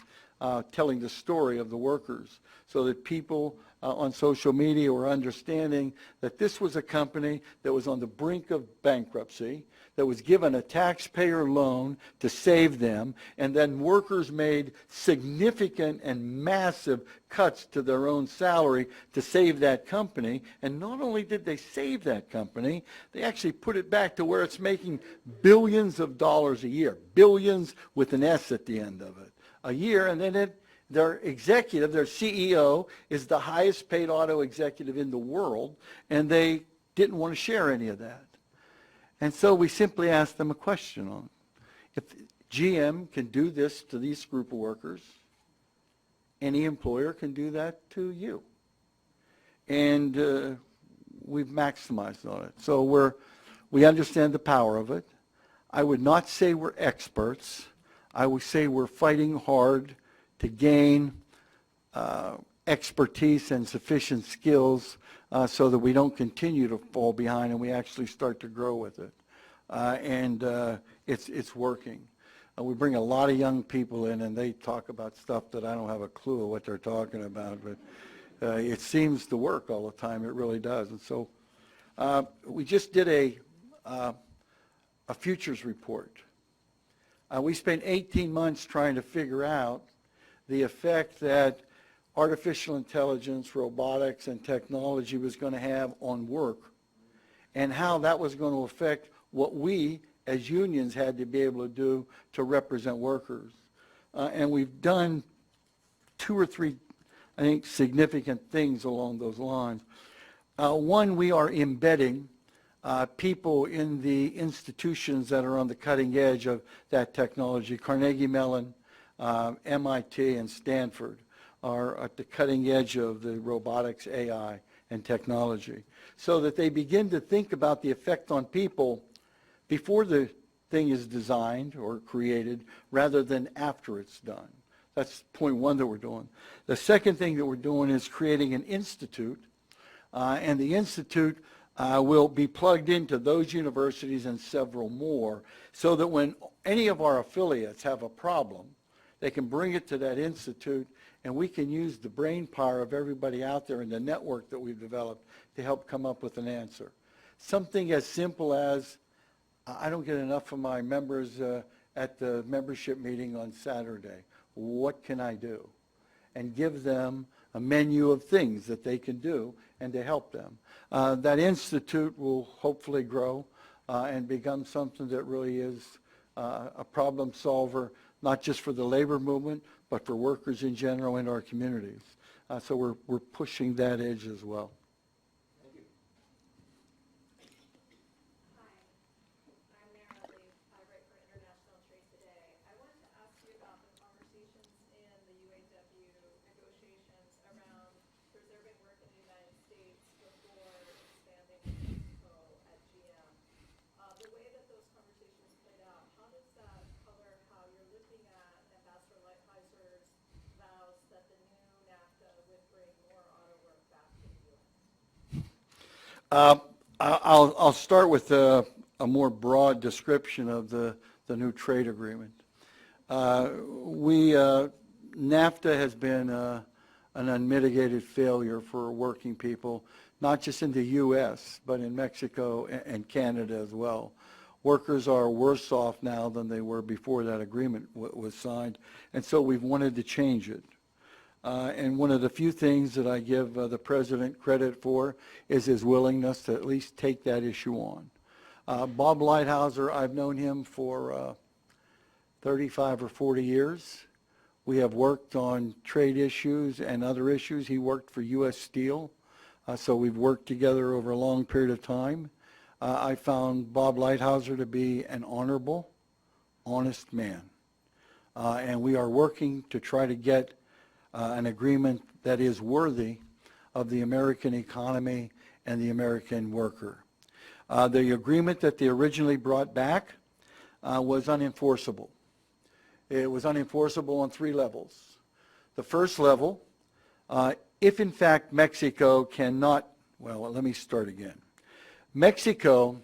telling the story of the workers so that people on social media were understanding that this was a company that was on the brink of bankruptcy, that was given a taxpayer loan to save them, and then workers made significant and massive cuts to their own salary to save that company. And not only did they save that company, they actually put it back to where it's making billions of dollars a year, billions with an S at the end of it, a year, and then their executive, their CEO, is the highest paid auto executive in the world, and they didn't want to share any of that. And so we simply asked them a question on if GM can do this to these group of workers, any employer can do that to you. And we've maximized on it. So we understand the power of it. I would not say we're experts. I would say we're fighting hard to gain expertise and sufficient skills so that we don't continue to fall behind and we actually start to grow with it. It's working. We bring a lot of young people in and they talk about stuff that I don't have a clue of what they're talking about, but it seems to work all the time. It really does. And so we just did a futures report. We spent 18 months trying to figure out the effect that artificial intelligence, robotics, and technology was going to have on work and how that was going to affect what we as unions had to be able to do to represent workers. And we've done 2 or 3, I think, significant things along those lines. One, we are embedding people in the institutions that are on the cutting edge of that technology. Carnegie Mellon, MIT, and Stanford are at the cutting edge of the robotics, AI, and technology, so that they begin to think about the effect on people before the thing is designed or created rather than after it's done. That's point one that we're doing. The second thing that we're doing is creating an institute, and the institute will be plugged into those universities and several more so that when any of our affiliates have a problem, they can bring it to that institute, and we can use the brain power of everybody out there in the network that we've developed to help come up with an answer. Something as simple as, I don't get enough of my members at the membership meeting on Saturday. What can I do? And give them a menu of things that they can do and to help them. That institute will hopefully grow and become something that really is a problem solver, not just for the labor movement, but for workers in general in our communities. So we're pushing that edge as well. Thank you. Hi, I'm Mara Lee. I write for International Trade Today. I wanted to ask you about the conversations in the UAW negotiations around preserving work in the United States before expanding to Mexico at GM. I'll start with a more broad description of the new trade agreement. NAFTA has been an unmitigated failure for working people, not just in the U.S., but in Mexico and Canada as well. Workers are worse off now than they were before that agreement was signed, and so we've wanted to change it. And one of the few things that I give the President credit for is his willingness to at least take that issue on. Bob Lighthouser, I've known him for 35 or 40 years. We have worked on trade issues and other issues. He worked for U.S. Steel, so we've worked together over a long period of time. I found Bob Lighthouser to be an honorable, honest man. And we are working to try to get an agreement that is worthy of the American economy and the American worker. The agreement that they originally brought back was unenforceable. It was unenforceable on 3 levels. The first level, if in fact Mexico cannot, well, let me start again. Mexico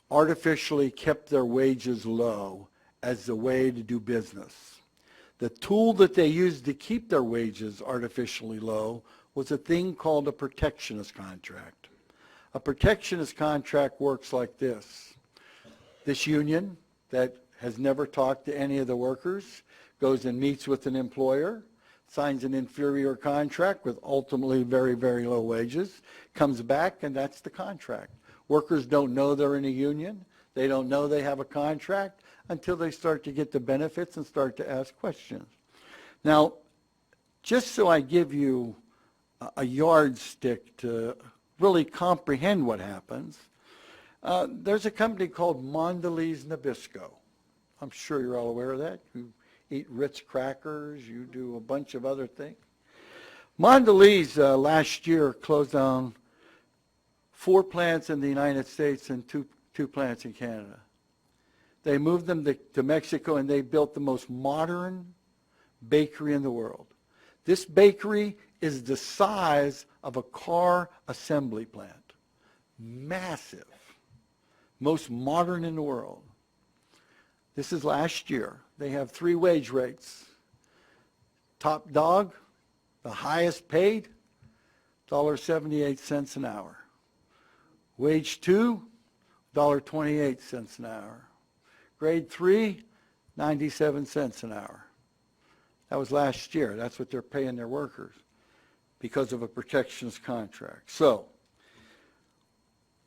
artificially kept their wages low as the way to do business. The tool that they used to keep their wages artificially low was a thing called a protectionist contract. A protectionist contract works like this. This union that has never talked to any of the workers goes and meets with an employer, signs an inferior contract with ultimately very, very low wages, comes back, and that's the contract. Workers don't know they're in a union. They don't know they have a contract until they start to get the benefits and start to ask questions. Now, just so I give you a yardstick to really comprehend what happens, there's a company called Mondelez Nabisco. I'm sure you're all aware of that. You eat Ritz crackers, you do a bunch of other things. Mondelez last year closed down 4 plants in the United States and two plants in Canada. They moved them to Mexico, and they built the most modern bakery in the world. This bakery is the size of a car assembly plant. Massive. Most modern in the world. This is last year. They have 3 wage rates. Top dog, the highest paid, $1.78 an hour. Wage 2, $1.28 an hour. Grade 3, 97 cents an hour. That was last year. That's what they're paying their workers because of a protectionist contract. So,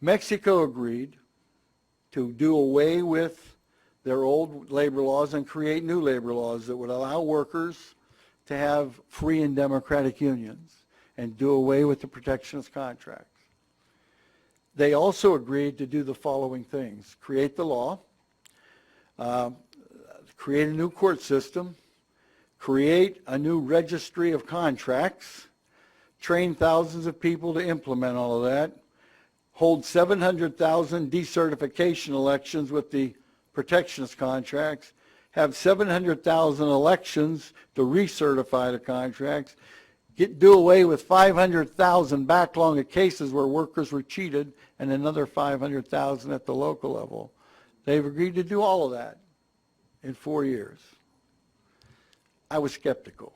Mexico agreed to do away with their old labor laws and create new labor laws that would allow workers to have free and democratic unions and do away with the protectionist contracts. They also agreed to do the following things: create the law, create a new court system, create a new registry of contracts, train thousands of people to implement all of that, hold 700,000 decertification elections with the protectionist contracts, have 700,000 elections to recertify the contracts, do away with 500,000 backlog of cases where workers were cheated, and another 500,000 at the local level. They've agreed to do all of that in 4 years. I was skeptical.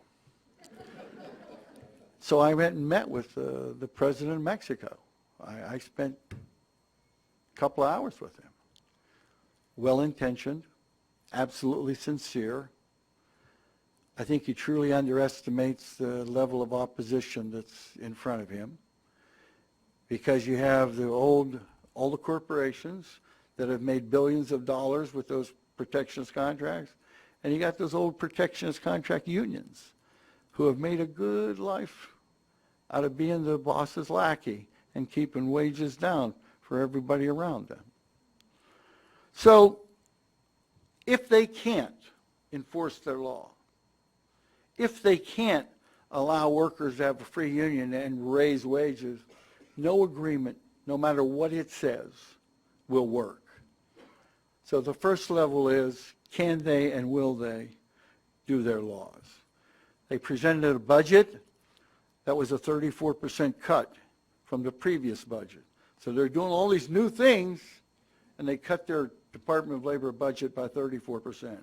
So I went and met with the president of Mexico. I spent a couple of hours with him. Well-intentioned, absolutely sincere. I think he truly underestimates the level of opposition that's in front of him, because you have all the corporations that have made billions of dollars with those protectionist contracts, and you got those old protectionist contract unions who have made a good life out of being the boss's lackey and keeping wages down for everybody around them. So if they can't enforce their law, if they can't allow workers to have a free union and raise wages, no agreement, no matter what it says, will work. So the first level is, can they and will they do their laws? They presented a budget that was a 34% cut from the previous budget. So they're doing all these new things, and they cut their Department of Labor budget by 34%.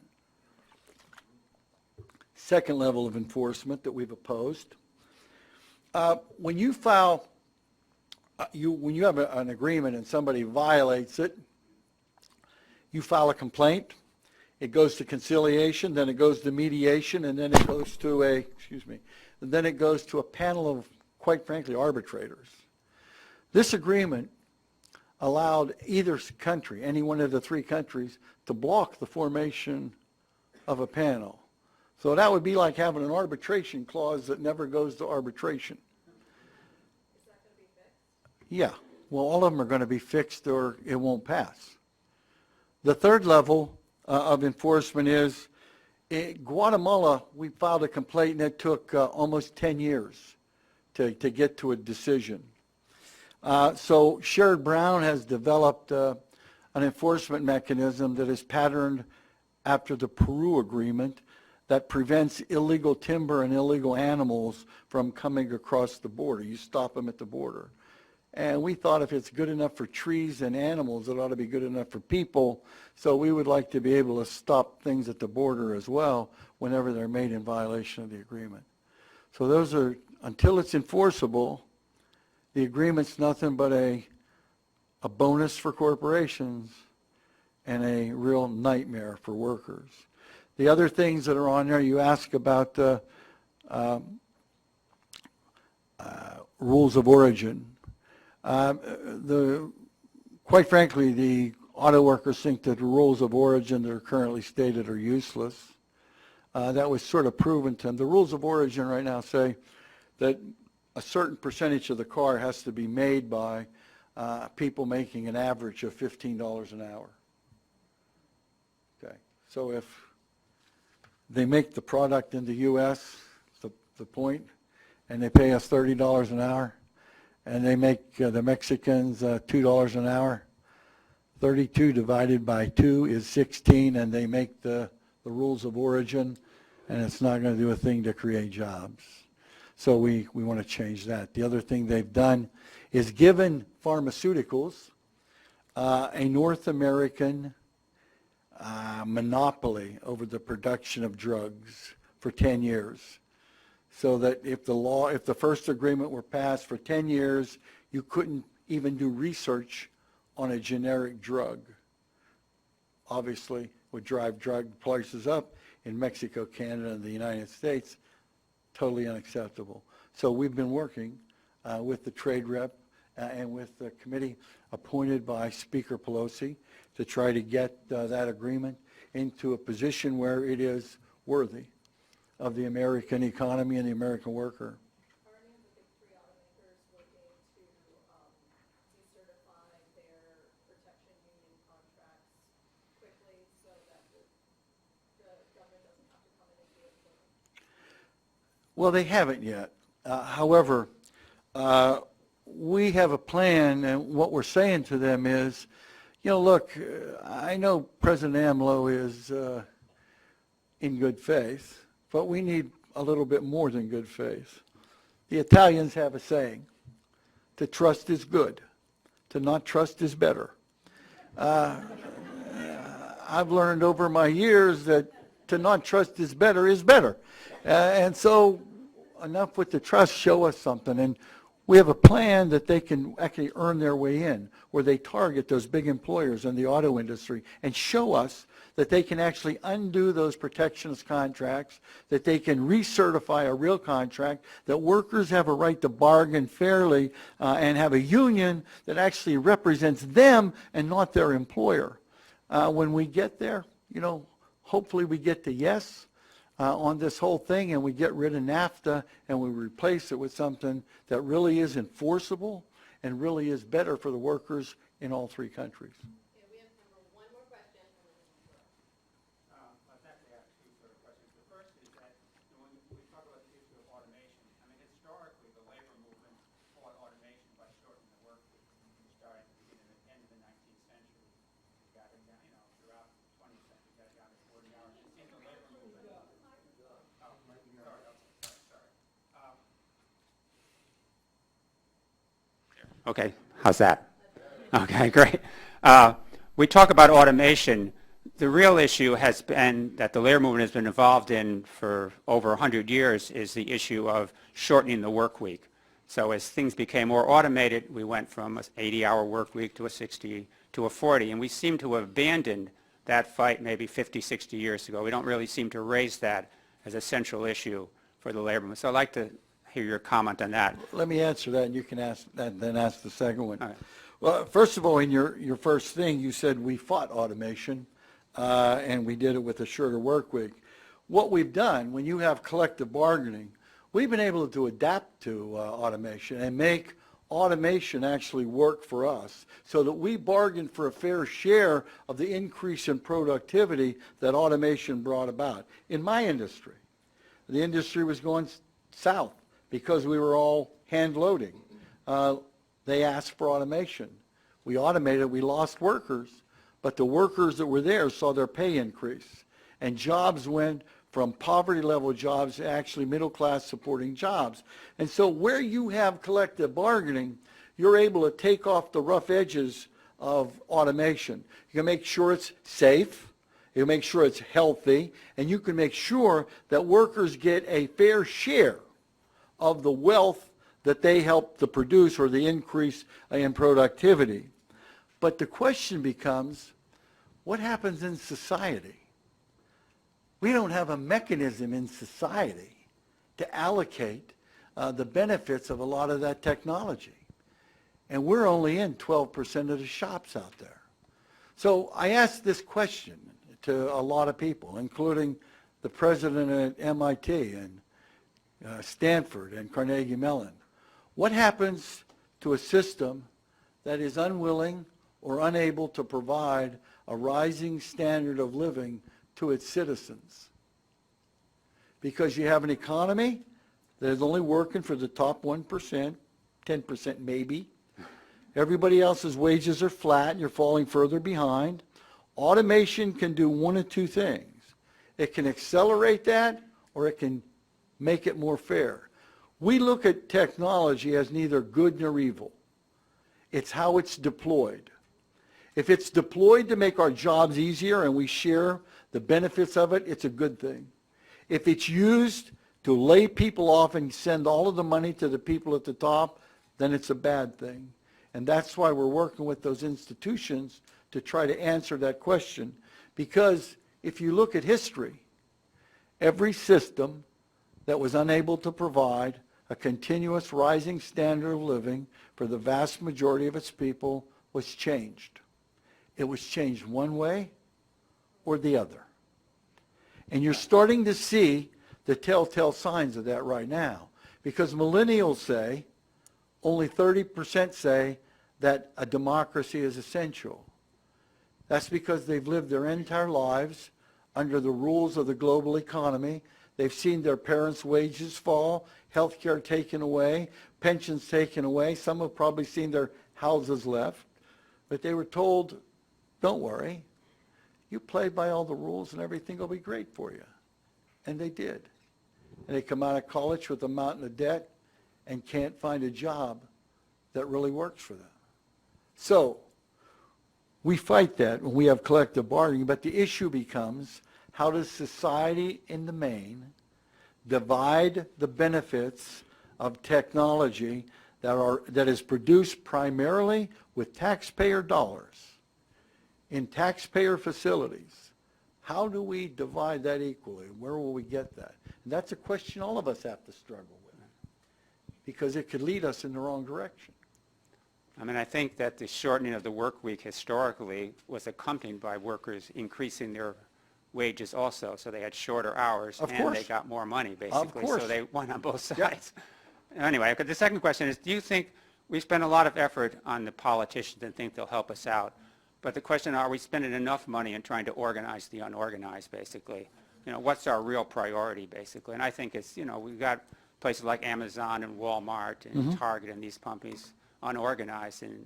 Second level of enforcement that we've opposed. When you file, when you have an agreement and somebody violates it, you file a complaint. It goes to conciliation, then it goes to mediation, and then it goes to a panel of, quite frankly, arbitrators. This agreement allowed either country, any one of the three countries, to block the formation of a panel. So that would be like having an arbitration clause that never goes to arbitration. Is that going to be fixed? Yeah, well, all of them are going to be fixed or it won't pass. The third level of enforcement is, in Guatemala, we filed a complaint and it took almost 10 years to get to a decision. So Sherrod Brown has developed an enforcement mechanism that is patterned after the Peru agreement that prevents illegal timber and illegal animals from coming across the border. You stop them at the border. And we thought if it's good enough for trees and animals, it ought to be good enough for people. So we would like to be able to stop things at the border as well whenever they're made in violation of the agreement. So those are, until it's enforceable, the agreement's nothing but a bonus for corporations and a real nightmare for workers. The other things that are on there, you ask about rules of origin. Quite frankly, the auto workers think that the rules of origin that are currently stated are useless. That was sort of proven to them. The rules of origin right now say that a certain percentage of the car has to be made by people making an average of $15 an hour. Okay, so if they make the product in the U.S., the point, and they pay us $30 an hour, and they make the Mexicans $2 an hour, 32 divided by 2 is 16, and they make the rules of origin, and it's not going to do a thing to create jobs. So we want to change that. The other thing they've done is given pharmaceuticals a North American monopoly over the production of drugs for 10 years. So that if the first agreement were passed for 10 years, you couldn't even do research on a generic drug. Obviously, would drive drug prices up in Mexico, Canada, and the United States. Totally unacceptable. So we've been working with the trade rep and with the committee appointed by Speaker Pelosi to try to get that agreement into a position where it is worthy of the American economy and the American worker. Are any of the big three automakers looking to decertify their protection union contracts quickly so that the government doesn't have to come in and do it for them? Well, they haven't yet. However, we have a plan, and what we're saying to them is, look, I know President AMLO is in good faith, but we need a little bit more than good faith. The Italians have a saying, to trust is good, to not trust is better. I've learned over my years that to not trust is better. And so enough with the trust, show us something. And we have a plan that they can actually earn their way in, where they target those big employers in the auto industry and show us that they can actually undo those protectionist contracts, that they can recertify a real contract, that workers have a right to bargain fairly and have a union that actually represents them and not their employer. When we get there, hopefully we get to yes on this whole thing and we get rid of NAFTA and we replace it with something that really is enforceable and really is better for the workers in all three countries. Okay, we have time for one more question. I've actually got two sort of questions. The first is that when we talk about the issue of automation, historically the labor movement fought automation by shortening the work week. Starting at the end of the 19th century, got it down, throughout the 20th century, got it down to 40 hours. It seems the labor movement. Sorry. Okay, how's that? Okay, great. We talk about automation. The real issue has been that the labor movement has been involved in for over 100 years is the issue of shortening the work week. So as things became more automated, we went from an 80-hour work week to a 60 to a 40, and we seem to have abandoned that fight maybe 50, 60 years ago. We don't really seem to raise that as a central issue for the labor movement. So I'd like to hear your comment on that. Let me answer that, and you can ask that, then ask the second one. All right. Well, first of all, in your first thing, you said we fought automation, and we did it with a shorter work week. What we've done, when you have collective bargaining, we've been able to adapt to automation and make automation actually work for us so that we bargain for a fair share of the increase in productivity that automation brought about. In my industry, the industry was going south because we were all hand loading. They asked for automation. We automated, we lost workers, but the workers that were there saw their pay increase. And jobs went from poverty level jobs to actually middle class supporting jobs. And so where you have collective bargaining, you're able to take off the rough edges of automation. You can make sure it's safe, you can make sure it's healthy, and you can make sure that workers get a fair share of the wealth that they help to produce or the increase in productivity. But the question becomes, what happens in society? We don't have a mechanism in society to allocate the benefits of a lot of that technology. And we're only in 12% of the shops out there. So I asked this question to a lot of people, including the president at MIT and Stanford and Carnegie Mellon. What happens to a system that is unwilling or unable to provide a rising standard of living to its citizens? Because you have an economy that is only working for the top 1%, 10% maybe. Everybody else's wages are flat and you're falling further behind. Automation can do one of two things. It can accelerate that or it can make it more fair. We look at technology as neither good nor evil. It's how it's deployed. If it's deployed to make our jobs easier and we share the benefits of it, it's a good thing. If it's used to lay people off and send all of the money to the people at the top, then it's a bad thing. And that's why we're working with those institutions to try to answer that question. Because if you look at history, every system that was unable to provide a continuous rising standard of living for the vast majority of its people was changed. It was changed one way or the other. And you're starting to see the telltale signs of that right now. Because millennials say, only 30% say that a democracy is essential. That's because they've lived their entire lives under the rules of the global economy. They've seen their parents' wages fall, health care taken away, pensions taken away. Some have probably seen their houses left. But they were told, don't worry, you play by all the rules and everything will be great for you. And they did. And they come out of college with a mountain of debt and can't find a job that really works for them. So we fight that when we have collective bargaining, but the issue becomes, how does society in the main divide the benefits of technology that is produced primarily with taxpayer dollars in taxpayer facilities? How do we divide that equally? Where will we get that? And that's a question all of us have to struggle with, because it could lead us in the wrong direction. I mean, I think that the shortening of the work week historically was accompanied by workers increasing their wages also, so they had shorter hours and they got more money, basically. So they won on both sides. Yeah. Anyway, the second question is, do you think we spend a lot of effort on the politicians and think they'll help us out? But the question, are we spending enough money in trying to organize the unorganized, basically? You know, what's our real priority, basically? And I think it's, you know, we've got places like Amazon and Walmart and Target and these companies unorganized, and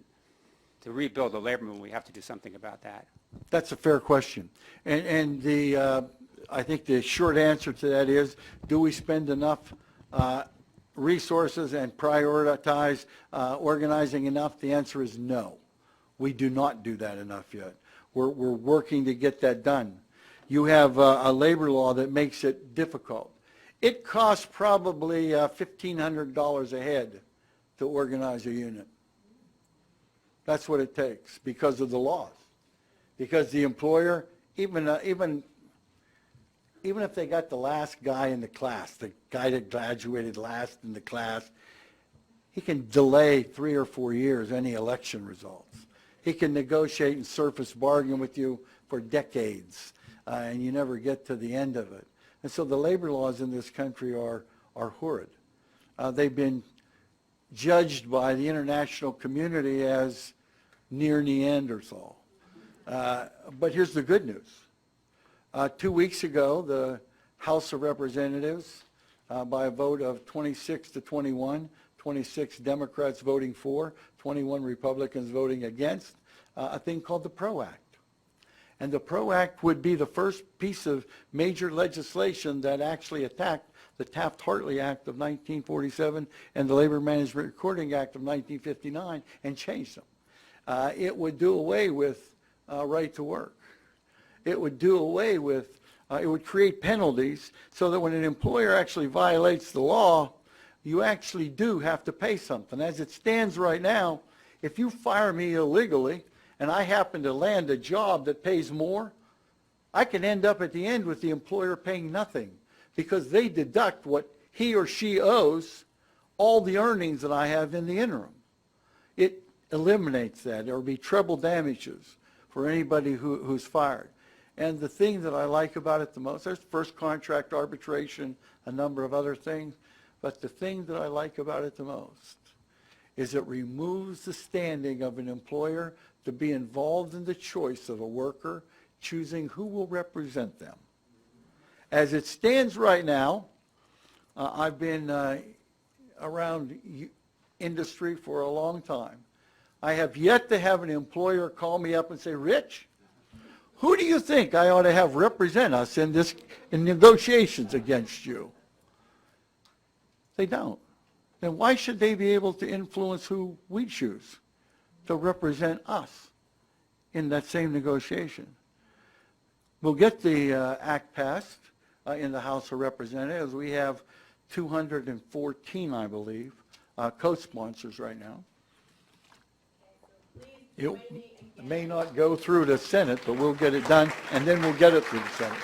to rebuild the labor movement, we have to do something about that. That's a fair question. And I think the short answer to that is, do we spend enough resources and prioritize organizing enough? The answer is no. We do not do that enough yet. We're working to get that done. You have a labor law that makes it difficult. It costs probably $1,500 a head to organize a unit. That's what it takes because of the laws. Because the employer, even if they got the last guy in the class, the guy that graduated last in the class, he can delay 3 or 4 years any election results. He can negotiate and surface bargain with you for decades, and you never get to the end of it. And so the labor laws in this country are horrid. They've been judged by the international community as near Neanderthal. But here's the good news. 2 weeks ago, the House of Representatives, by a vote of 26 to 21, 26 Democrats voting for, 21 Republicans voting against, a thing called the PRO Act. And the PRO Act would be the first piece of major legislation that actually attacked the Taft-Hartley Act of 1947 and the Labor Management Recording Act of 1959 and changed them. It would do away with right to work. It would do away with, it would create penalties so that when an employer actually violates the law, you actually do have to pay something. As it stands right now, if you fire me illegally and I happen to land a job that pays more, I can end up at the end with the employer paying nothing because they deduct what he or she owes all the earnings that I have in the interim. It eliminates that. There will be treble damages for anybody who's fired. And the thing that I like about it the most, there's first contract arbitration, a number of other things, but the thing that I like about it the most is it removes the standing of an employer to be involved in the choice of a worker choosing who will represent them. As it stands right now, I've been around industry for a long time. I have yet to have an employer call me up and say, Rich, who do you think I ought to have represent us in negotiations against you? They don't. Then why should they be able to influence who we choose to represent us in that same negotiation? We'll get the act passed in the House of Representatives. We have 214, I believe, co-sponsors right now. It may not go through the Senate, but we'll get it done, and then we'll get it through the Senate.